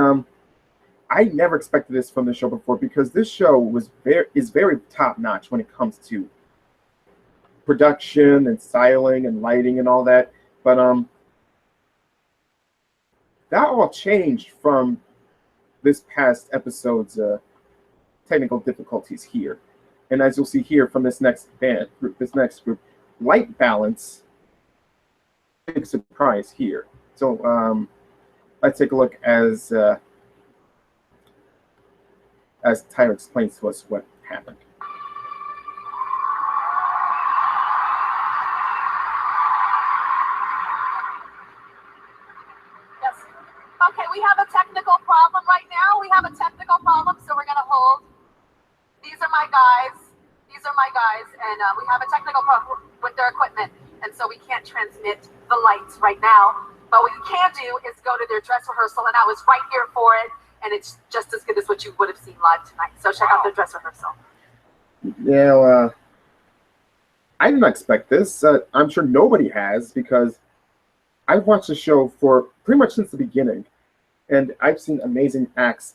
I never expected this from the show before, because this show is very top-notch when it comes to production and styling and lighting and all that. But that all changed from this past episode's technical difficulties here. And as you'll see here from this next group, light balance, big surprise here. So let's take a look as Tyler explains to us what happened. Yes. Okay, we have a technical problem right now. We have a technical problem, so we're going to hold. These are my guys. And we have a technical problem with their equipment, and so we can't transmit the lights right now. But what you can do is go to their dress rehearsal, and I was right here for it, and it's just as good as what you would have seen live tonight. So check out their dress rehearsal. Yeah, I didn't expect this. I'm sure nobody has, because I've watched the show for pretty much since the beginning, and I've seen amazing acts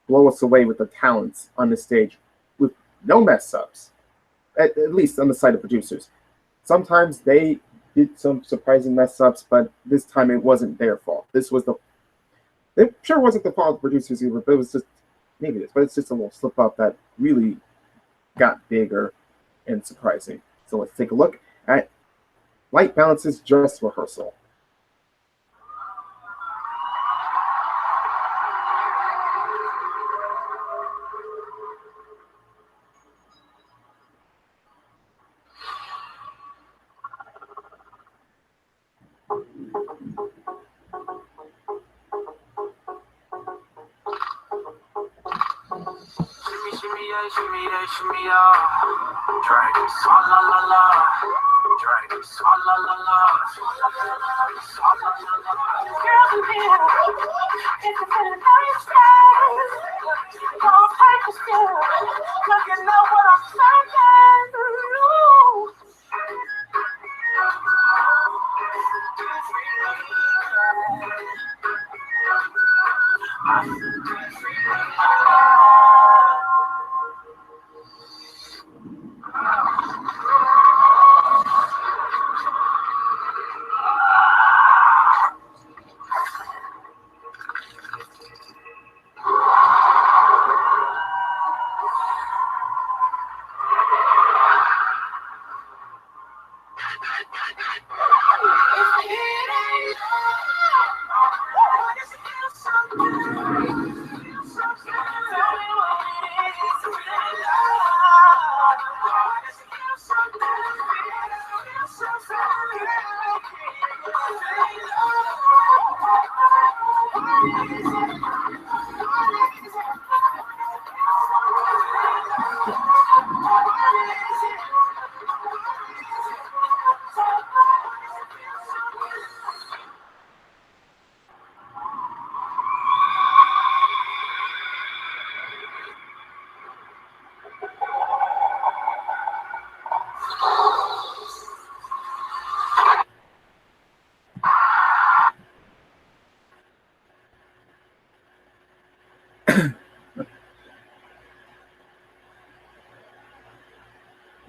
blow us away with their talents on the stage with no mess-ups, at least on the side of producers. Sometimes they did some surprising mess-ups, but this time it wasn't their fault. It sure wasn't the fault of the producers either, but it was just, maybe it is, but it's just a little slip-up that really got bigger and surprising. So let's take a look at Light Balance's dress rehearsal. shimmy yeah, shimmy yeah, shimmy yeah. Drink, swalla la la. Drink, swalla la la. Swalla la la, swalla la la. Girl, I'm here. If you feel nice, don't take a step. Look, you know what I'm saying. Ooh.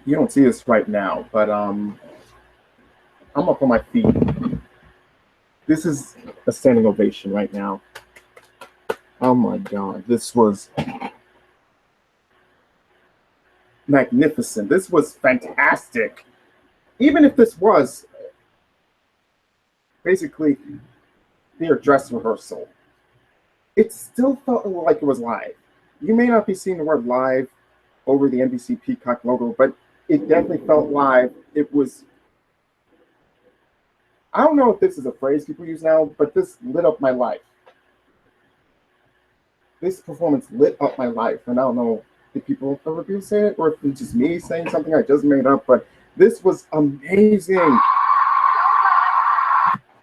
You don't see this right now, but I'm up on my feet. This is a standing ovation right now. Oh my God, this was magnificent. This was fantastic. Even if this was basically their dress rehearsal, it still felt like it was live. You may not be seeing the word live over the NBC Peacock logo, but it definitely felt live. It was, I don't know if this is a phrase people use now, but this lit up my life. This performance lit up my life, and I don't know if other people say it, or if it's just me saying something I just made up, but this was amazing.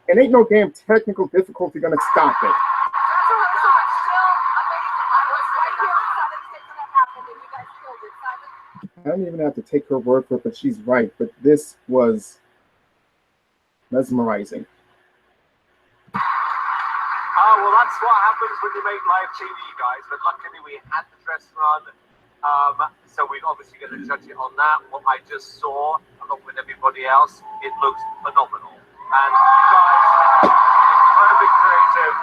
And ain't no damn technical difficulty gonna stop it. I don't even have to take her word for it, but she's right. But this was mesmerizing. Well, that's what happens when you make live TV, guys. But luckily, we had the dress run, so we're obviously going to judge it on that. What I just saw, along with everybody else, it looks phenomenal. And you guys, incredibly creative,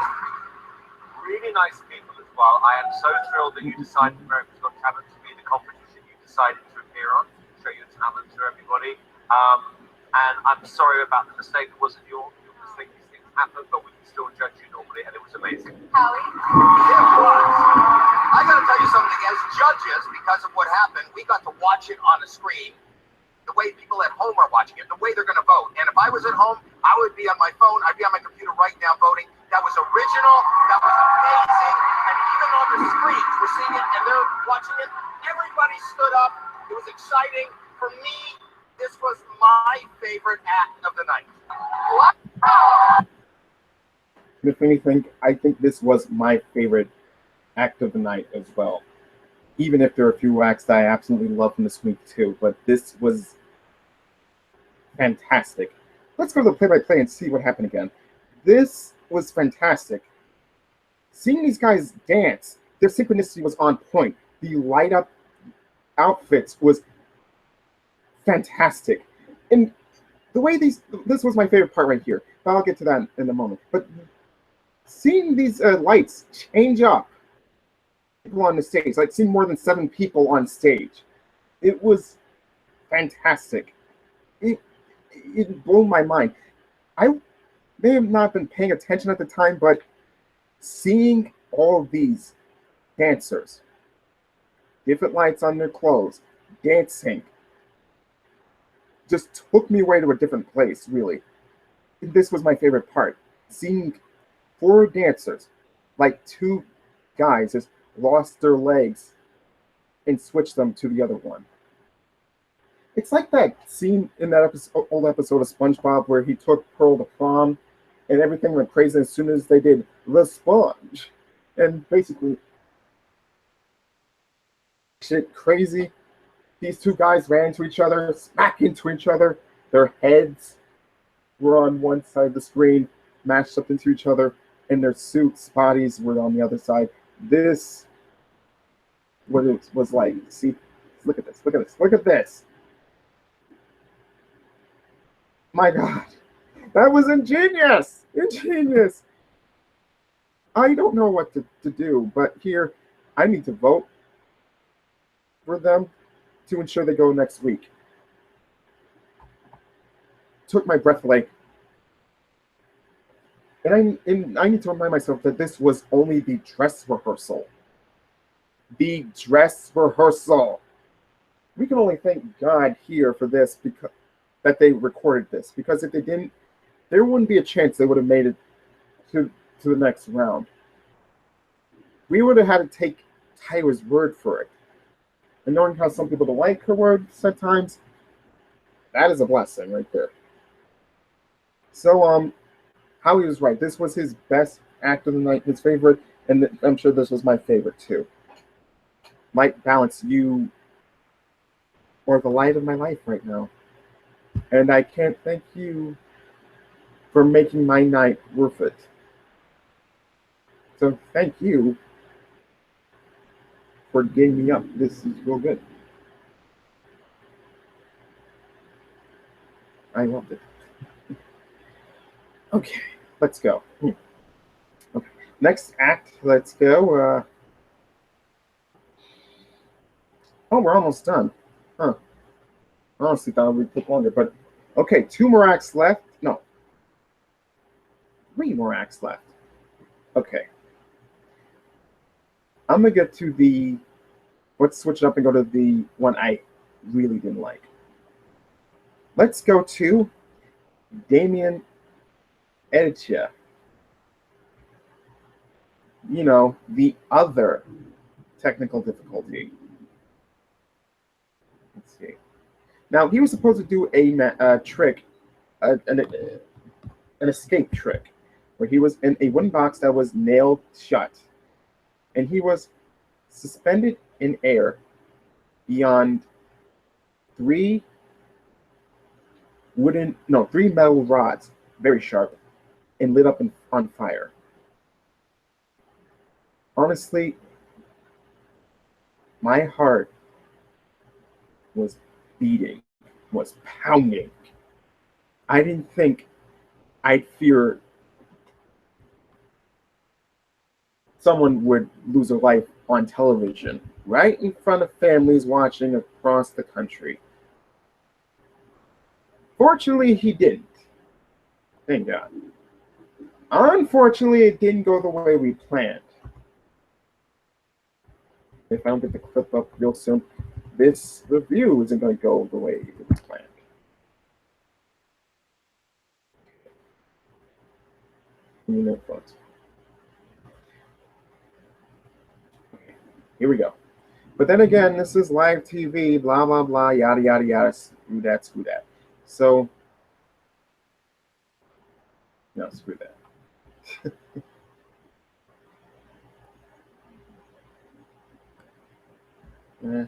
really nice people as well. I am so thrilled that you decided America's Got Talent to be the competition you decided to appear on, show your talent to everybody. And I'm sorry about the mistake. It wasn't your mistake. These things happen, but we can still judge you normally, and it was amazing. Howie? Yeah, it was. I got to tell you something. As judges, because of what happened, we got to watch it on the screen the way people at home are watching it, the way they're going to vote. And if I was at home, I would be on my phone. I'd be on my computer right now voting. That was original. That was amazing. And even on the screens, we're seeing it and they're watching it. Everybody stood up. It was exciting. For me, this was my favorite act of the night. Wow. If anything, I think this was my favorite act of the night as well. Even if there are a few acts that I absolutely love from this week too, but this was fantastic. Let's go to the play-by-play and see what happened again. This was fantastic. Seeing these guys dance, their synchronicity was on point. The light-up outfits was fantastic. And the way this was my favorite part right here. I'll get to that in a moment. But seeing these lights change up, people on the stage, like seeing more than 7 people on stage, it was fantastic. It blew my mind. I may have not been paying attention at the time, but seeing all of these dancers, different lights on their clothes, dancing, just took me away to a different place, really. This was my favorite part. Seeing 4 dancers, like 2 guys, just lost their legs and switch them to the other one. It's like that scene in that old episode of SpongeBob where he took Pearl to prom and everything went crazy as soon as they did the sponge. And basically, shit crazy. These two guys ran into each other, smack into each other. Their heads were on one side of the screen, mashed up into each other, and their suits, bodies were on the other side. This, what it was like. See, look at this, look at this, look at this. My God, that was ingenious! Ingenious! I don't know what to do, but here, I need to vote for them to ensure they go next week. Took my breath away. And I need to remind myself that this was only the dress rehearsal. The dress rehearsal. We can only thank God here for this because that they recorded this. Because if they didn't, there wouldn't be a chance they would have made it to the next round. We would have had to take Tyra's word for it. And knowing how some people don't like her word sometimes, that is a blessing right there. So, Howie was right. This was his best act of the night, his favorite, and I'm sure this was my favorite too. Might balance, you are the light of my life right now. And I can't thank you for making my night worth it. So thank you for getting me up. This is real good. I loved it. Okay, let's go. Okay. Next act, let's go. Oh, we're almost done. Huh. I honestly thought it would take longer, but okay, 2 more acts left. No. 3 more acts left. Okay. I'm gonna get to the, let's switch it up and go to the one I really didn't like. Let's go to Damien Editia. You know, the other technical difficulty. Let's see. Now, he was supposed to do a trick, an escape trick, where he was in a wooden box that was nailed shut. And he was suspended in air beyond 3 metal rods, very sharp, and lit up on fire. Honestly, my heart was beating, was pounding. I didn't think I'd fear someone would lose their life on television, right in front of families watching across the country. Fortunately, he didn't. Thank God. Unfortunately, it didn't go the way we planned. If I don't get the clip up real soon, this review isn't going to go the way it was planned. You know, folks. Here we go. But then again, this is live TV, blah, blah, blah, yada, yada, yada, screw that, screw that. So, no, screw that.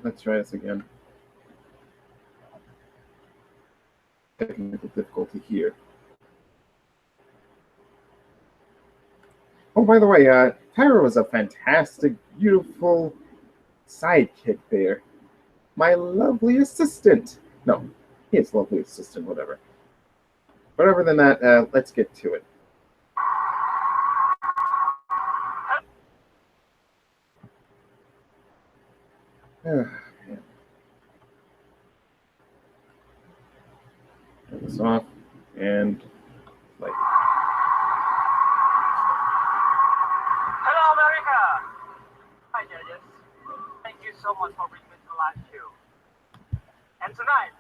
Let's try this again. Technical difficulty here. Oh, by the way, Tyra was a fantastic, beautiful sidekick there. My lovely assistant. No, his lovely assistant, whatever. But other than that, let's get to it. Man. Turn this off and play. Hello, America! Hi, judges. Thank you so much for bringing me to the last show. And tonight,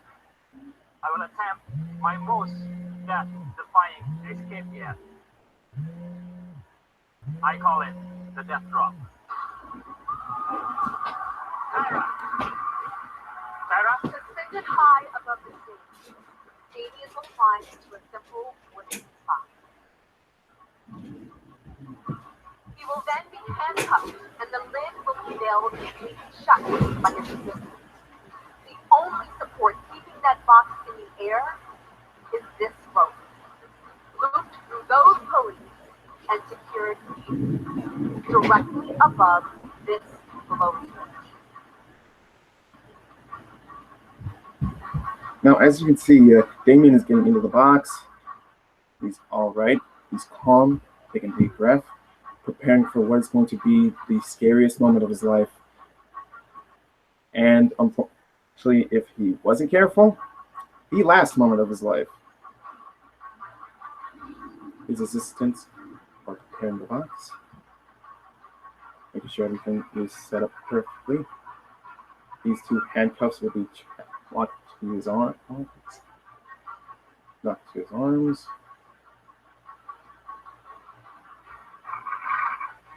I will attempt my most death-defying escape yet. I call it the death drop. Suspended high above the stage, Damien will climb into a simple wooden box. He will then be handcuffed, and the lid will be nailed completely shut by his assistant. The only support keeping that box in the air is this rope, looped through those pulleys and secured directly above this blow switch. Now, as you can see, Damien is getting into the box. He's all right. He's calm, taking a deep breath, preparing for what is going to be the scariest moment of his life. And unfortunately, if he wasn't careful, the last moment of his life. His assistants are preparing the box, making sure everything is set up perfectly. These two handcuffs will be locked to his arms. Locked to his arms.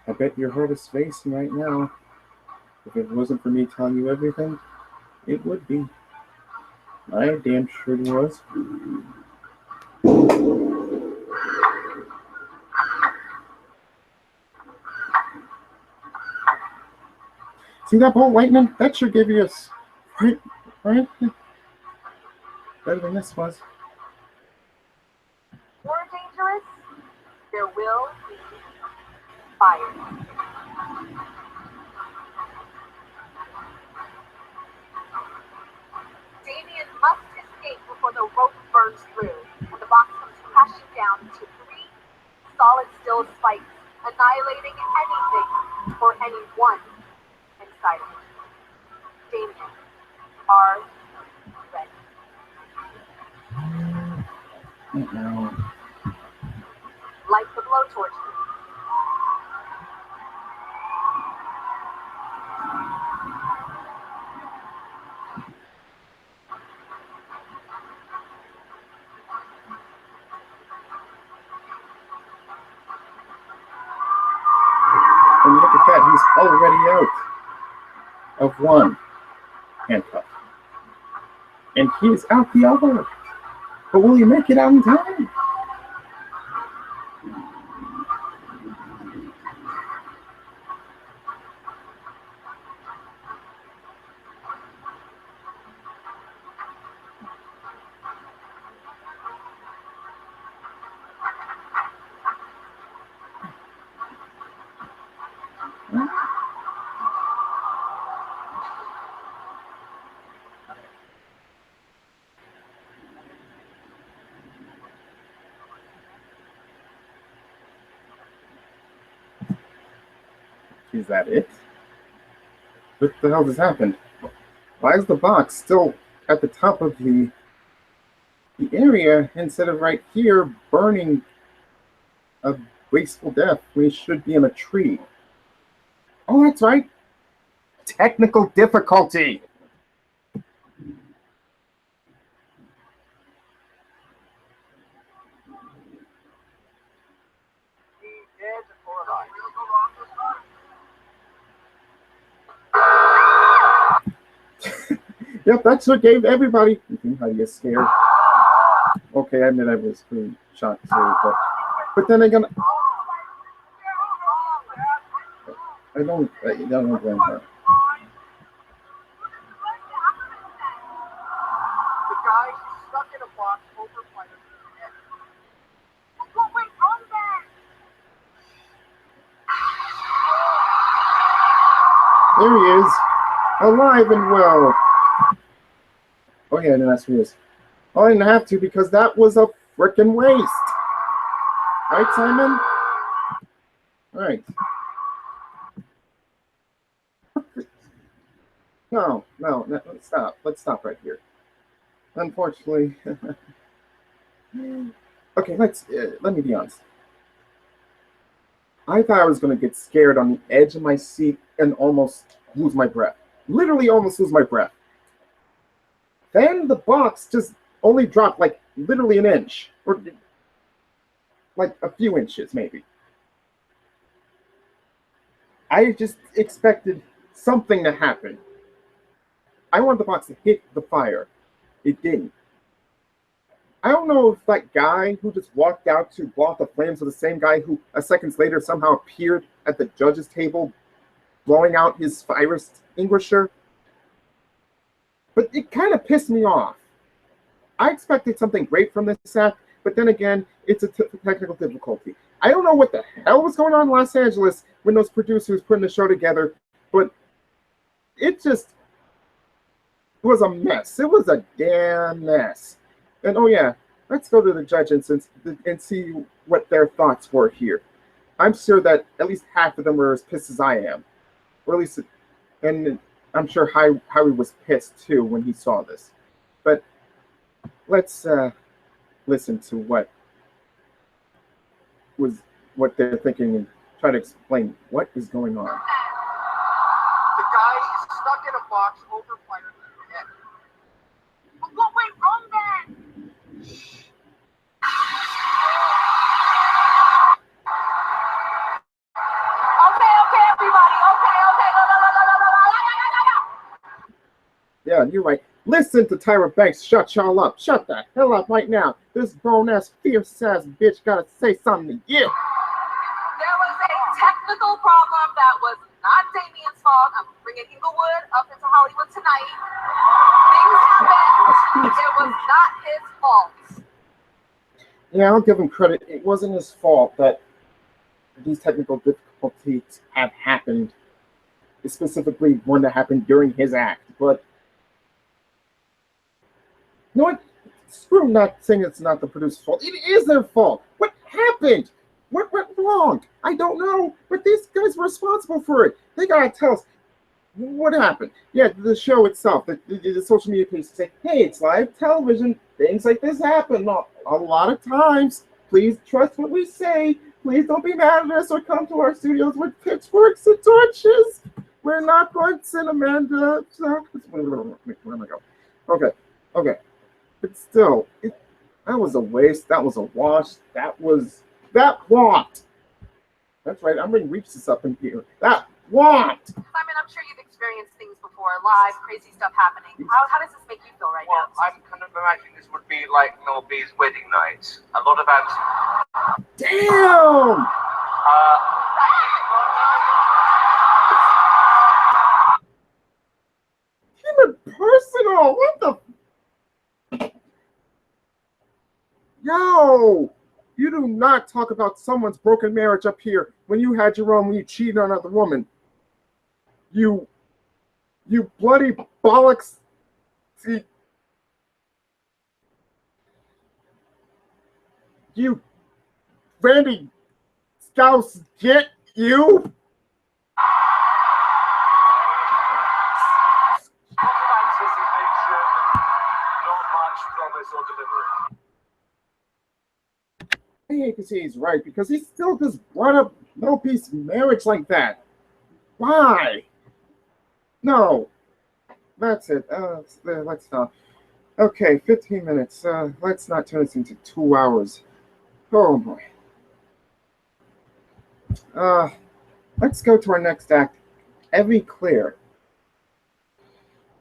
I bet your heart is racing right now. If it wasn't for me telling you everything, it would be. I damn sure it was. See that bolt lightning? That should give you a right? Better than this was. More dangerous, there will be fire. Damien must escape before the rope burns through and the box comes crashing down to 3 solid steel spikes, annihilating anything or anyone inside of it. Damien, are you ready? No. Light the blowtorch, please. And look at that, he's already out of one handcuff. And he's out the other. But will he make it out in time? Is that it? What the hell just happened? Why is the box still at the top of the area instead of right here burning a wasteful death when he should be in a tree? Oh, that's right. Technical difficulty. Yep, that's what gave everybody. How you get scared? Okay, I admit I was pretty shocked too, but then again, I don't blame her. The guy stuck in a box over by the head. What went wrong then? There he is, alive and well. Oh yeah, and that's who he is. Oh, I didn't have to because that was a frickin' waste. Right, Simon? Right. No, let's stop. Let's stop right here. Unfortunately. Okay, let me be honest. I thought I was going to get scared on the edge of my seat and almost lose my breath. Literally almost lose my breath. Then the box just only dropped like literally an inch. Or like a few inches, maybe. I just expected something to happen. I wanted the box to hit the fire. It didn't. I don't know if that guy who just walked out to blow out the flames was the same guy who, a seconds later, somehow appeared at the judge's table, blowing out his fire extinguisher. But it kind of pissed me off. I expected something great from this act, but then again, it's a technical difficulty. I don't know what the hell was going on in Los Angeles when those producers putting the show together, but it just was a mess. It was a damn mess. And oh yeah, let's go to the judges and see what their thoughts were here. I'm sure that at least half of them were as pissed as I am, or at least, and I'm sure Howie was pissed too when he saw this. But let's listen to what they're thinking and try to explain what is going on. The guy is stuck in a box over fire. What went wrong then? Okay, everybody. Okay. Yeah, you're right. Listen to Tyra Banks shut y'all up. Shut the hell up right now. This grown-ass, fierce-ass bitch gotta say something to you. There was a technical problem that was not Damien's fault. I'm bringing Inglewood up into Hollywood tonight. Things happened. It was not his fault. Yeah, I'll give him credit. It wasn't his fault that these technical difficulties have happened. Specifically, one that happened during his act. But you know what? Screw not saying it's not the producer's fault. It is their fault. What happened? What went wrong? I don't know. But these guys were responsible for it. They gotta tell us what happened. Yeah, the show itself, the social media page say, hey, it's live television. Things like this happen a lot of times. Please trust what we say. Please don't be mad at us or come to our studios with pitchforks and torches. We're not going to send Amanda. Where am I going? Okay. But still, that was a waste. That was a wash. That want. That's right. I'm bringing Reeps up in here. That want. Simon, I'm sure you've experienced things before, live, crazy stuff happening. How does this make you feel right Well, now? I'm kind of imagining this would be like Mel B's wedding night. A lot of Damn! Keep it personal. What the? Yo! You do not talk about someone's broken marriage up here when you had your own when you cheated on another woman. You bloody bollocks. See, you Randy Scouse, get you. anticipation, not much promise or delivery. I hate to say he's right because he still just brought up Mel B's marriage like that. Why? No. That's it. Let's not. Okay, 15 minutes. Let's not turn this into 2 hours. Oh boy. Let's go to our next act. Evie Claire.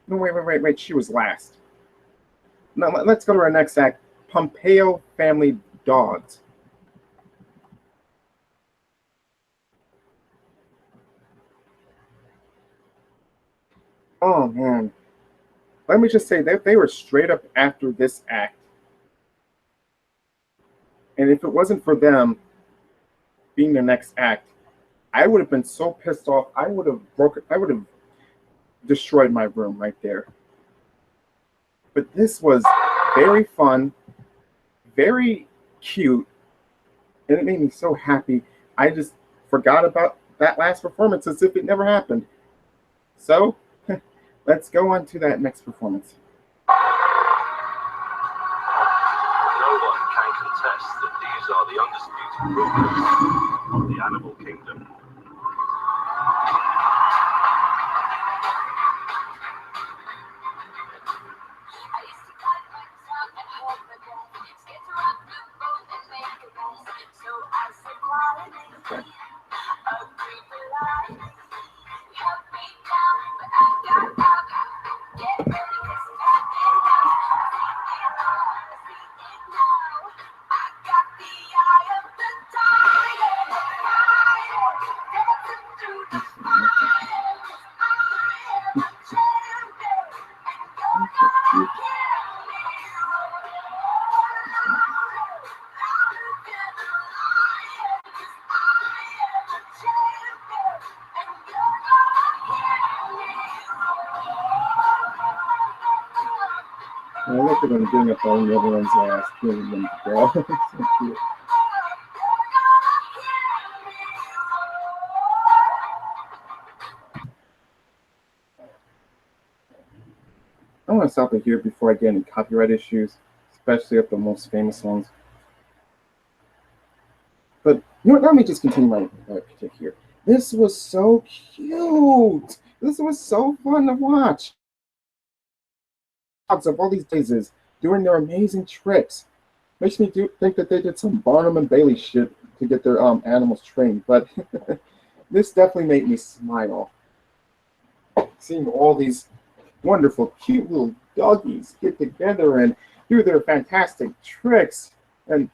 No, wait. She was last. No, let's go to our next act. Pompeo Family Dogs. Oh man. Let me just say that they were straight up after this act. And if it wasn't for them being the next act, I would have been so pissed off. I would have destroyed my room right there. But this was very fun, very cute, and it made me so happy. I just forgot about that last performance as if it never happened. So, let's go on to that next performance. No one can contest that these are the undisputed rulers of the animal kingdom. I look at them doing up on everyone's ass, killing them to death. So cute. I want to stop it here before I get any copyright issues, especially of the most famous ones. But you know what? Let me just continue my critique here. This was so cute. This was so fun to watch. Of all these daisies doing their amazing tricks makes me think that they did some Barnum and Bailey shit to get their animals trained. But this definitely made me smile. Seeing all these wonderful, cute little doggies get together and do their fantastic tricks, and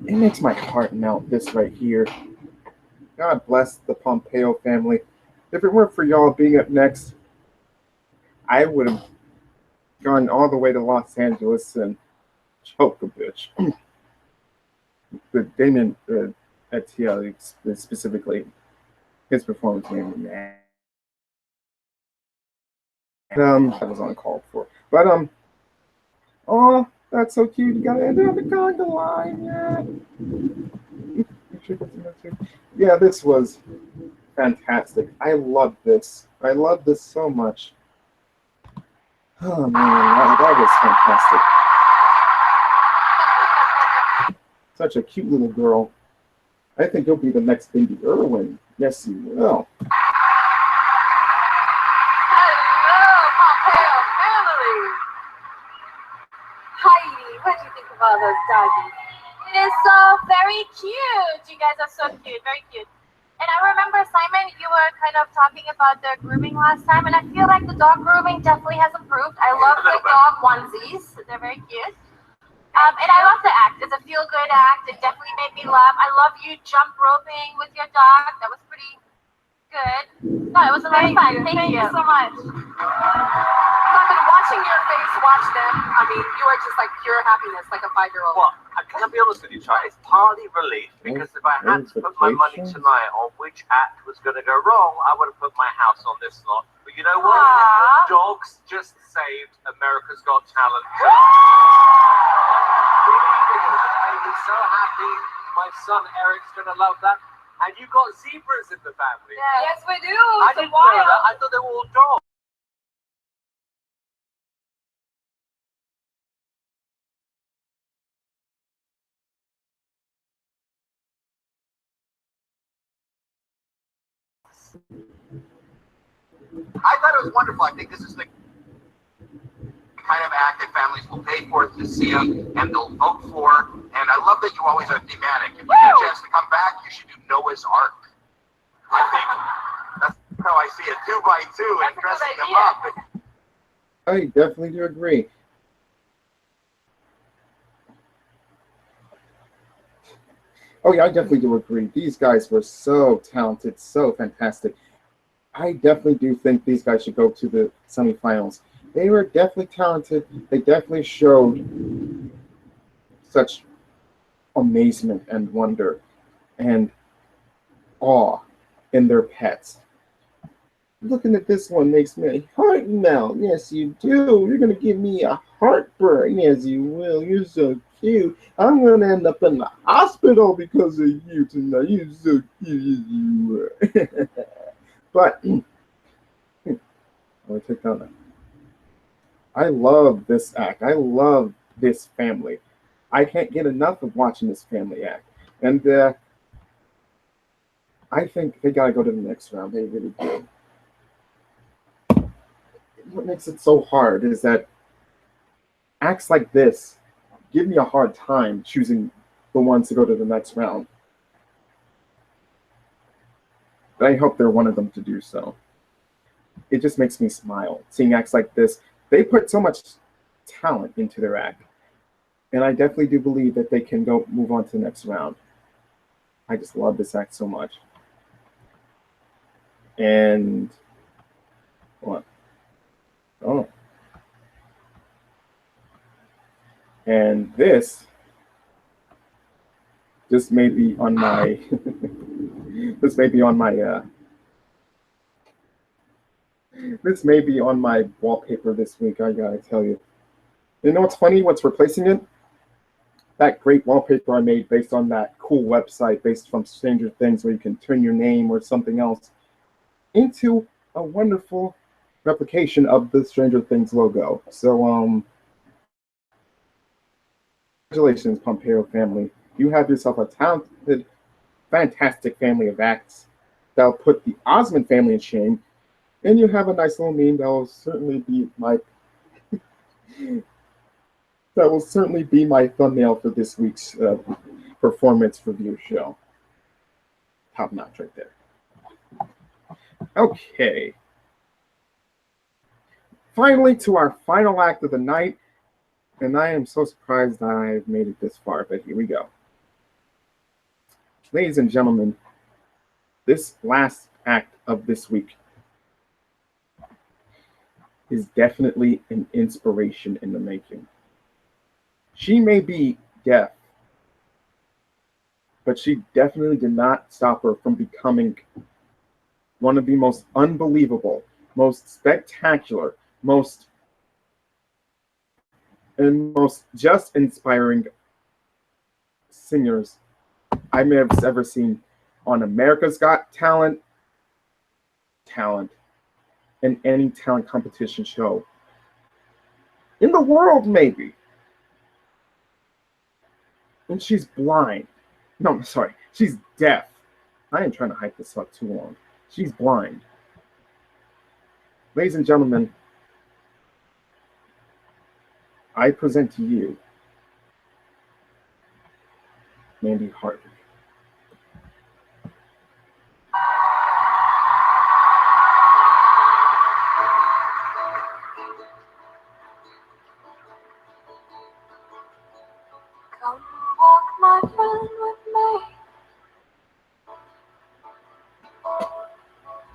it makes my heart melt. This right here. God bless the Pompeo family. If it weren't for y'all being up next, I would have gone all the way to Los Angeles and choked a bitch. But Damon Etienne specifically, his performance made me mad. That was uncalled for. But oh, that's so cute. You gotta end it on the conga line, yeah. Yeah, this was fantastic. I love this. I love this so much. Oh man, that was fantastic. Such a cute little girl. I think you'll be the next Bindi Irwin. Yes, you will. What do you think of all those doggies? It is so very cute. You guys are so cute, very cute. And I remember, Simon, you were kind of talking about their grooming last time, and I feel like the dog grooming definitely has improved. I love the dog onesies. They're very cute. And I love the act. It's a feel-good act. It definitely made me laugh. I love you jump roping with your dog. That was pretty good. No, it was a lot of fun. Thank you so much. Simon, watching your face watch them, I mean, you are just like pure happiness, like a 5-year-old. Well, can I be honest with you, Chai? It's partly relief, because if I had to put my money tonight on which act was going to go wrong, I would have put my house on this slot. But you know what? Aww. The dogs just saved America's Got Talent. I'm so happy. My son Eric's going to love that. And you got zebras in the family. Yes, we do. I didn't know that. I thought they were all dogs. I thought it was wonderful. I think this is the kind of act that families will pay for to see and they'll vote for. And I love that you always are thematic. If you get a chance to come back, you should do Noah's Ark. I think that's how I see it, 2 by 2 and dressing them up. I definitely do agree. Oh yeah, I definitely do agree. These guys were so talented, so fantastic. I definitely do think these guys should go to the semifinals. They were definitely talented. They definitely showed such amazement and wonder and awe in their pets. Looking at this one makes me heart melt. Yes, you do. You're going to give me a heartburn. Yes, you will. You're so cute. I'm going to end up in the hospital because of you tonight. You're so cute. Yes, you were. But I'll take that one. I love this act. I love this family. I can't get enough of watching this family act. And I think they got to go to the next round. They really do. What makes it so hard is that acts like this give me a hard time choosing the ones to go to the next round. But I hope they're one of them to do so. It just makes me smile. Seeing acts like this, they put so much talent into their act. And I definitely do believe that they can move on to the next round. I just love this act so much. And what? Oh. And this may be on my this may be on my this may be on my wallpaper this week, I gotta tell you. You know what's funny? What's replacing it? That great wallpaper I made based on that cool website based from Stranger Things where you can turn your name or something else into a wonderful replication of the Stranger Things logo. So congratulations, Pompeo family. You have yourself a talented, fantastic family of acts that'll put the Osmond family in shame. And you have a nice little meme that will certainly be my thumbnail for this week's performance review show. Top notch right there. Okay. Finally, to our final act of the night, and I am so surprised I've made it this far, but here we go. Ladies and gentlemen, this last act of this week is definitely an inspiration in the making. She may be deaf, but she definitely did not stop her from becoming one of the most unbelievable, most spectacular, most just inspiring singers I may have ever seen on America's Got Talent, and any talent competition show in the world, maybe. And she's blind. No, I'm sorry, she's deaf. I ain't trying to hype this up too long. She's blind. Ladies and gentlemen, I present to you Mandy Hartley. Come walk, my friend, with me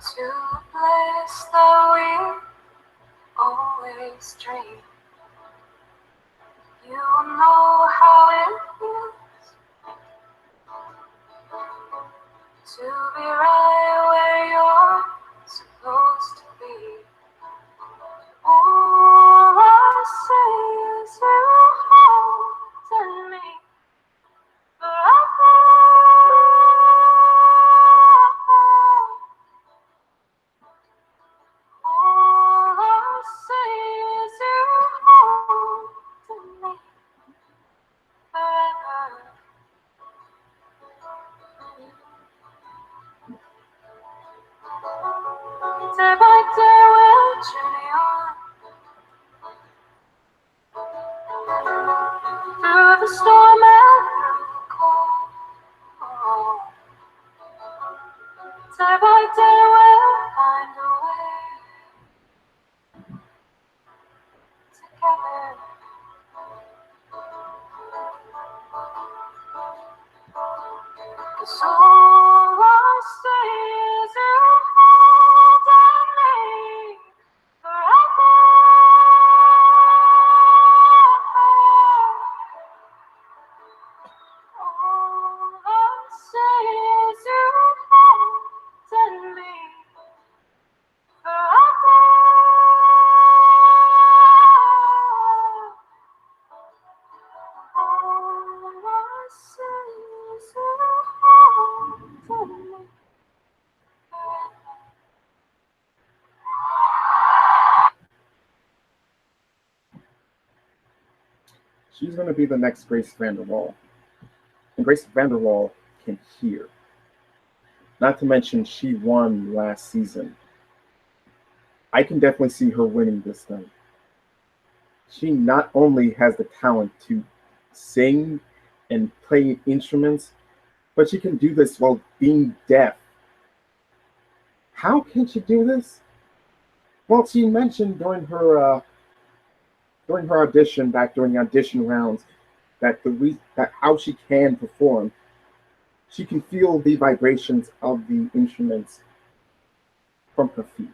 to a place that we always dream. You know how it feels to be right where you're supposed to be. All I see is you holding me forever. All I see is you holding me forever. Day by day we'll journey on through the storm and through the cold. Day by day we'll find a way together. Cause all I see is you holding me forever. All I see is you holding me forever. All I see is you holding me forever. She's going to be the next Grace Vanderwall. And Grace Vanderwall can hear. Not to mention, she won last season. I can definitely see her winning this time. She not only has the talent to sing and play instruments, but she can do this while being deaf. How can she do this? Well, she mentioned during her audition, back during the audition rounds, that how she can perform. She can feel the vibrations of the instruments from her feet.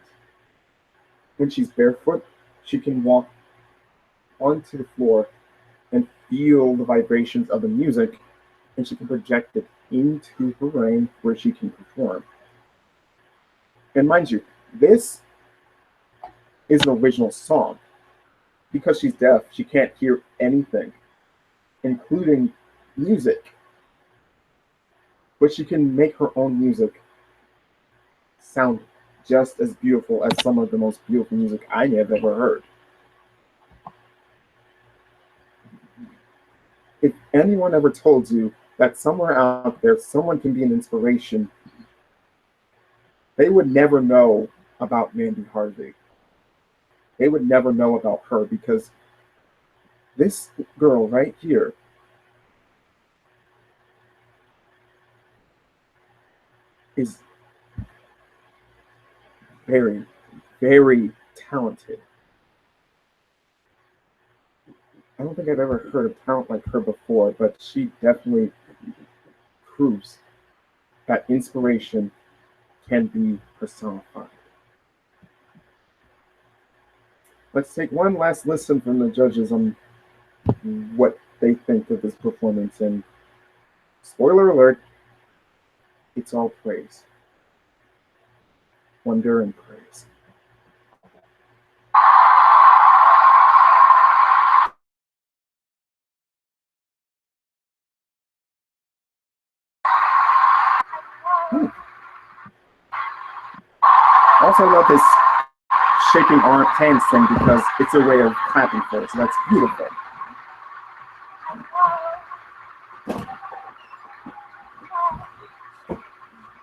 When she's barefoot, she can walk onto the floor and feel the vibrations of the music, and she can project it into her brain where she can perform. And mind you, this is an original song. Because she's deaf, she can't hear anything, including music. But she can make her own music sound just as beautiful as some of the most beautiful music I have ever heard. If anyone ever told you that somewhere out there someone can be an inspiration, they would never know about Mandy Harvey. They would never know about her because this girl right here is very, very talented. I don't think I've ever heard of talent like her before, but she definitely proves that inspiration can be personified. Let's take one last listen from the judges on what they think of this performance. And spoiler alert, it's all praise. Wonder and praise. Also, I love this shaking arm hands thing because it's a way of clapping for it, so that's beautiful.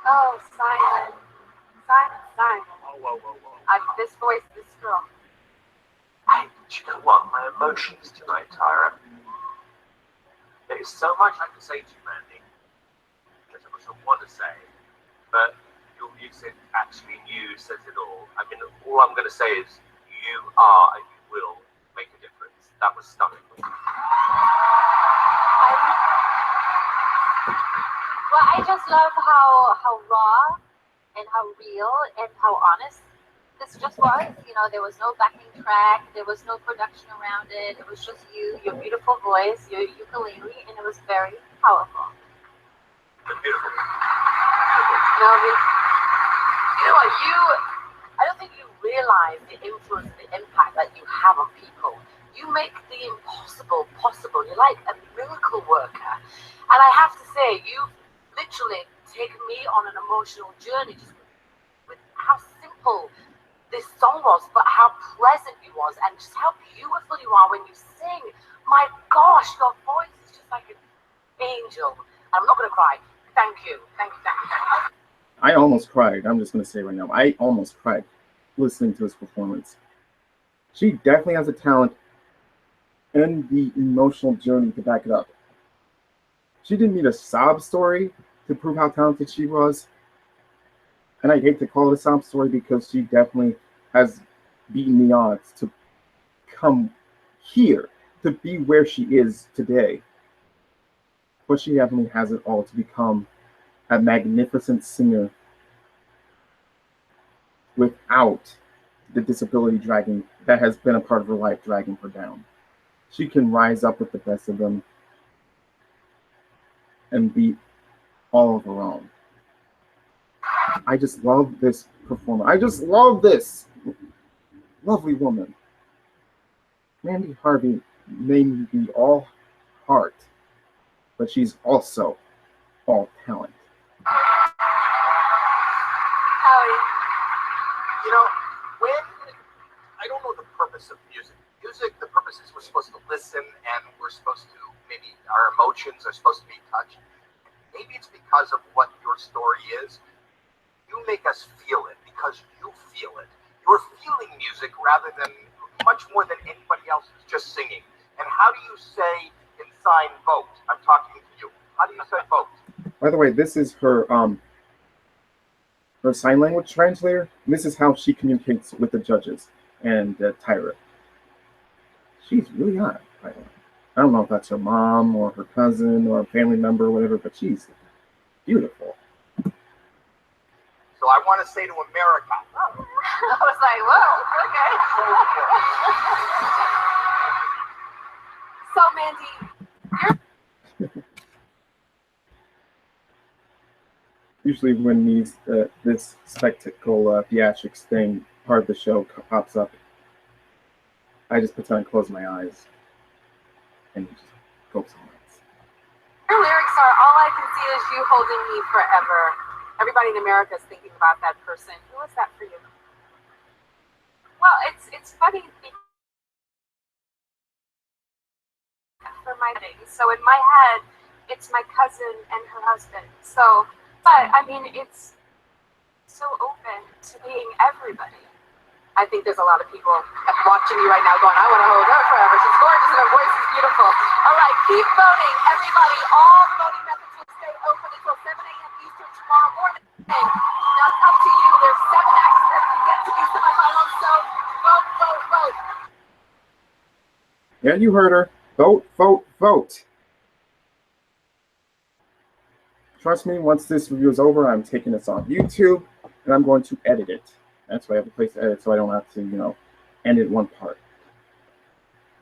Oh, Simon. Simon. Whoa. This voice, this girl. Do you know what? My emotions tonight, Tyra. There's so much I can say to you, Mandy. There's so much I want to say. But your music, actually, you says it all. I mean, all I'm going to say is you are and you will make a difference. That was stunning. Well, I just love how raw and how real and how honest this just was. You know, there was no backing track, there was no production around it. It was just you, your beautiful voice, your ukulele, and it was very powerful. Beautiful. No, you know what? I don't think you realize the influence, the impact that you have on people. You make the impossible possible. You're like a miracle worker. And I have to say, you've literally taken me on an emotional journey just with how simple this song was, but how present you was, and just how beautiful you are when you sing. My gosh, your voice is just like an angel. I'm not going to cry. Thank you. I almost cried. I'm just going to say right now, I almost cried listening to his performance. She definitely has a talent and the emotional journey to back it up. She didn't need a sob story to prove how talented she was. And I hate to call it a sob story because she definitely has beaten the odds to come here, to be where she is today. But she definitely has it all to become a magnificent singer without the disability dragging that has been a part of her life dragging her down. She can rise up with the best of them and be all of her own. I just love this performer. I just love this lovely woman. Mandy Harvey may be all heart, but she's also all talent. Howie. You know, when I don't know the purpose of music. Music, the purpose is we're supposed to listen and we're supposed to, maybe our emotions are supposed to be touched. Maybe it's because of what your story is. You make us feel it because you feel it. You're feeling music rather than, much more than anybody else who's just singing. And how do you say in sign vote? I'm talking to you. How do you say vote? By the way, this is her sign language translator. This is how she communicates with the judges and Tyra. She's really hot, by the way. I don't know if that's her mom or her cousin or a family member or whatever, but she's beautiful. So I want to say to America, I was like, whoa, okay. So, Mandy, Usually when this spectacle theatrics thing part of the show pops up, I just pretend to close my eyes and just go somewhere. your lyrics are all I can see is you holding me forever. Everybody in America is thinking about that person. Who was that for you? Well, it's funny for my thing. So in my head, it's my cousin and her husband. So, but I mean, it's so open to being everybody. I think there's a lot of people watching you right now going, I want to hold her forever. She's gorgeous and her voice is beautiful. All right, keep voting, everybody. All the voting methods will stay open until 7 a.m. Eastern tomorrow morning. Now it's up to you. There's 7 acts that can get to these semifinals, so vote, vote, vote. Yeah, you heard her. Vote, vote, vote. Trust me, once this review is over, I'm taking this on YouTube and I'm going to edit it. That's why I have a place to edit, so I don't have to, end it one part.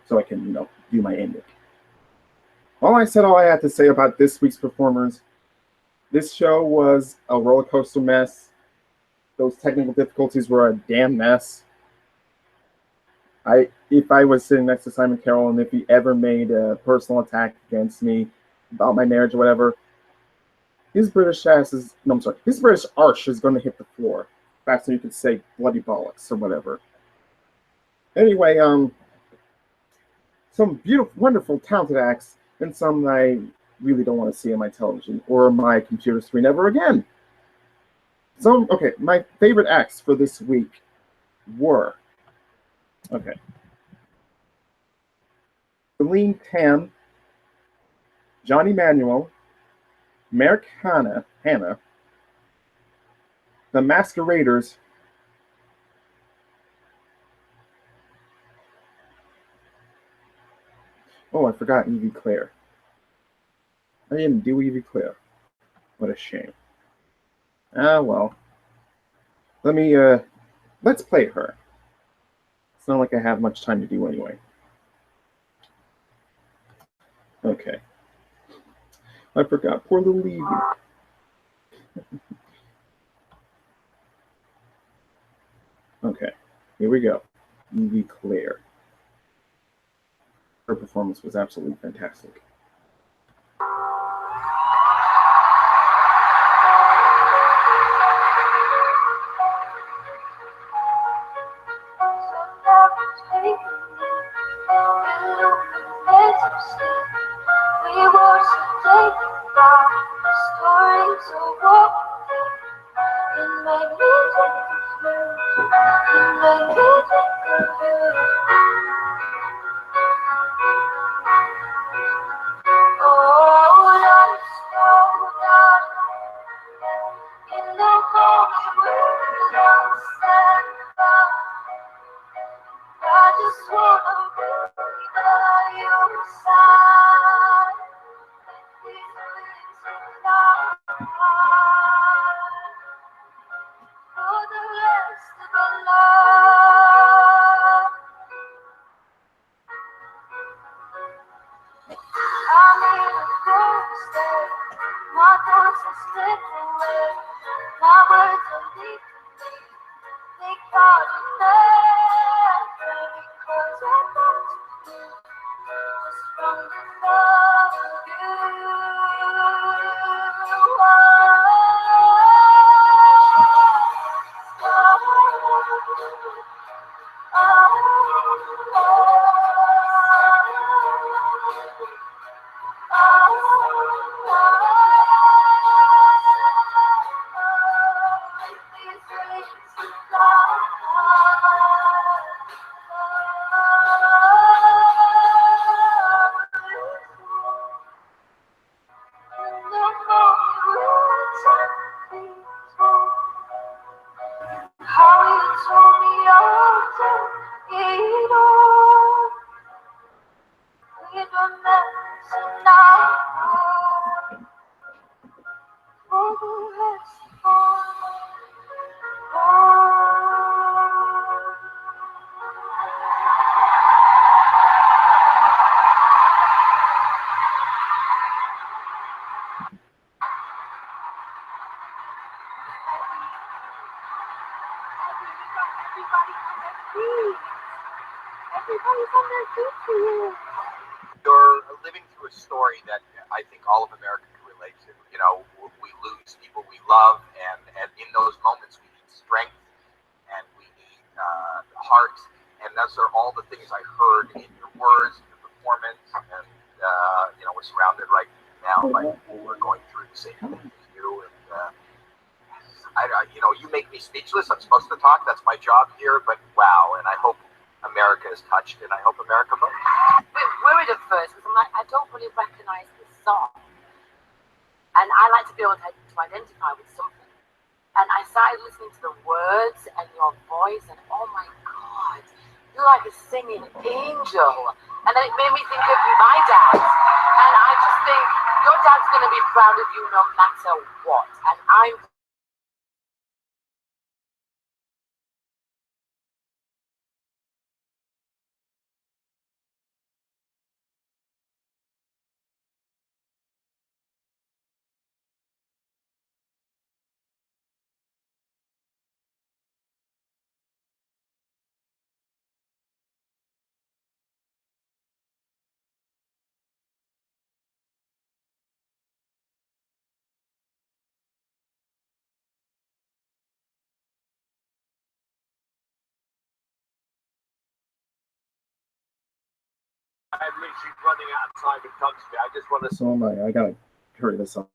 So I can, do my ending. All I had to say about this week's performers. This show was a roller coaster mess. Those technical difficulties were a damn mess. If I was sitting next to Simon Cowell and if he ever made a personal attack against me about my marriage or whatever, his British arch is going to hit the floor faster than you could say bloody bollocks or whatever. Anyway, some beautiful, wonderful, talented acts, and some that I really don't want to see on my television or my computer screen ever again. My favorite acts for this week were, Celine Tam, Johnny Manuel, Merrick Hannah, The Masqueraders, I forgot Evie Claire. I didn't do Evie Claire. What a shame. Ah, well. Let's play her. It's not like I have much time to do anyway. Okay. I forgot. Poor little Evie. Okay. Here we go. Evie Claire. Her performance was absolutely fantastic. Everybody's on their feet for you. You're living through a story that I think all of America can relate to. You know, we lose people we love, and in those moments we need strength and we need heart, and those are all the things I heard in your words, your performance, and you know, we're surrounded right now by people who are going through the same thing as you, and you know, you make me speechless. I'm supposed to talk. That's my job here, but wow, and I hope America is touched, and I hope America votes. A bit worried at first because I'm like, I don't really recognize this song. And I like to be able to identify with something. And I started listening to the words and your voice, and oh my God, you're like a singing angel. And then it made me think of my dad. And I just think your dad's going to be proud of you no matter what. And I'm I'm literally running out of time and country. I just want to. So am I. I gotta hurry this up.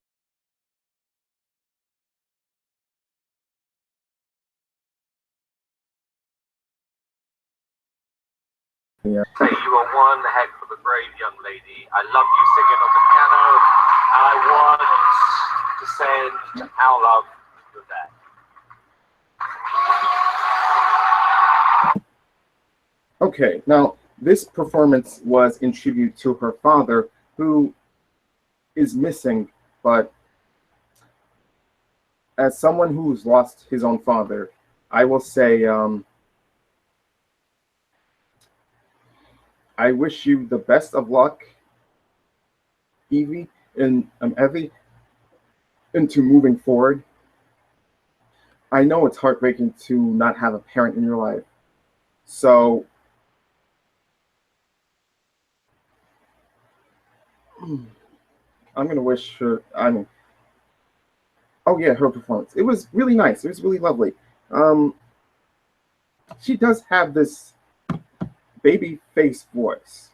Yeah. Say you are one heck of a brave young lady. I love you singing on the piano, and I want to send our love to that. Okay, now this performance was in tribute to her father, who is missing, but as someone who's lost his own father, I will say I wish you the best of luck, Evie, and Evie, into moving forward. I know it's heartbreaking to not have a parent in your life, so I'm gonna wish her. Oh yeah, her performance. It was really nice. It was really lovely. She does have this baby face voice,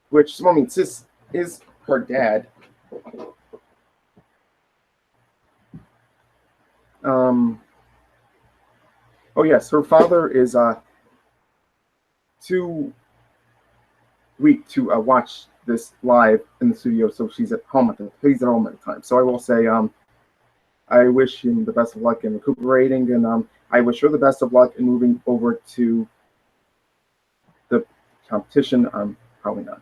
which means this is her dad. Oh yes, her father is too weak to watch this live in the studio, so he's at home at the time. So I will say, I wish him the best of luck in recuperating, and I wish her the best of luck in moving over to the competition. Probably not,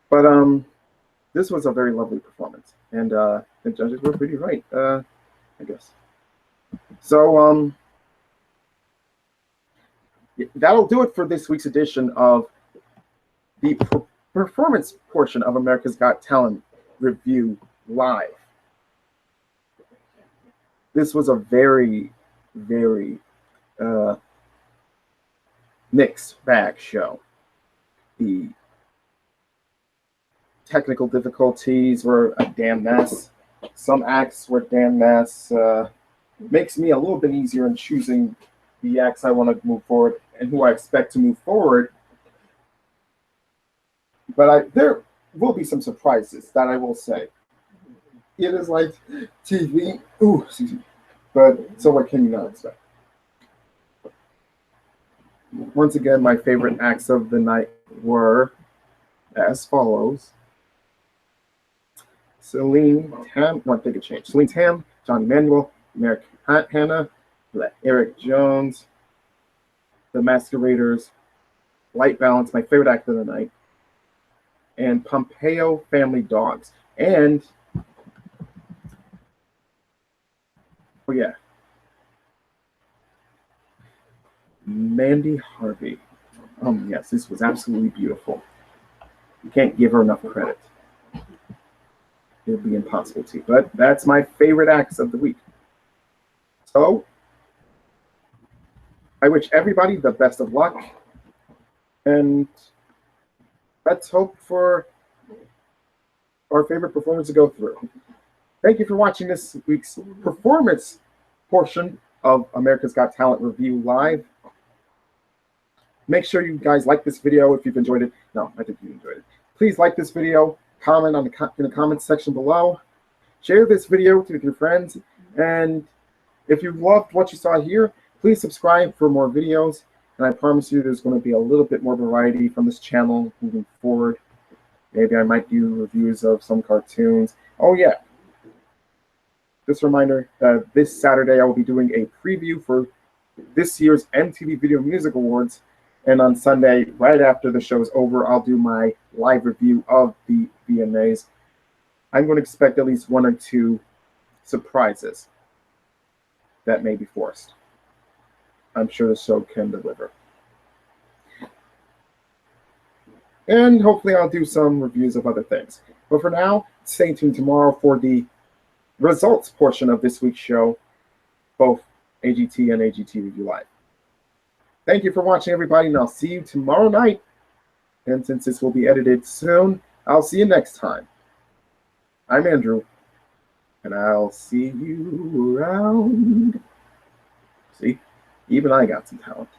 but this was a very lovely performance, and the judges were pretty right, I guess. So that'll do it for this week's edition of the performance portion of America's Got Talent Review Live. This was a very, very mixed bag show. The technical difficulties were a damn mess. Some acts were damn mess. Makes me a little bit easier in choosing the acts I want to move forward and who I expect to move forward. But there will be some surprises that I will say. It is like TV. Ooh, excuse me. But so what can you not expect? Once again, my favorite acts of the night were as follows. Celine Tam, one thing it changed. Celine Tam, John Emanuel, Merrick Hannah, Eric Jones, The Masqueraders, Light Balance, my favorite act of the night, and Pompeo Family Dogs. And Oh yeah, Mandy Harvey. Yes, this was absolutely beautiful. You can't give her enough credit. It would be impossible to. But that's my favorite acts of the week. So I wish everybody the best of luck, and let's hope for our favorite performance to go through. Thank you for watching this week's performance portion of America's Got Talent Review Live. Make sure you guys like this video if you've enjoyed it. No, I think you enjoyed it. Please like this video, comment in the comments section below, share this video with your friends, and if you loved what you saw here, please subscribe for more videos, and I promise you there's going to be a little bit more variety from this channel moving forward. Maybe I might do reviews of some cartoons. Oh yeah, just a reminder that this Saturday I will be doing a preview for this year's MTV Video Music Awards, and on Sunday, right after the show is over, I'll do my live review of the VMAs. I'm going to expect at least 1 or 2 surprises that may be forced. I'm sure the show can deliver. And hopefully I'll do some reviews of other things. But for now, stay tuned tomorrow for the results portion of this week's show, both AGT and AGT Review Live. Thank you for watching, everybody, and I'll see you tomorrow night. And since this will be edited soon, I'll see you next time. I'm Andrew, and I'll see you around. See, even I got some talent.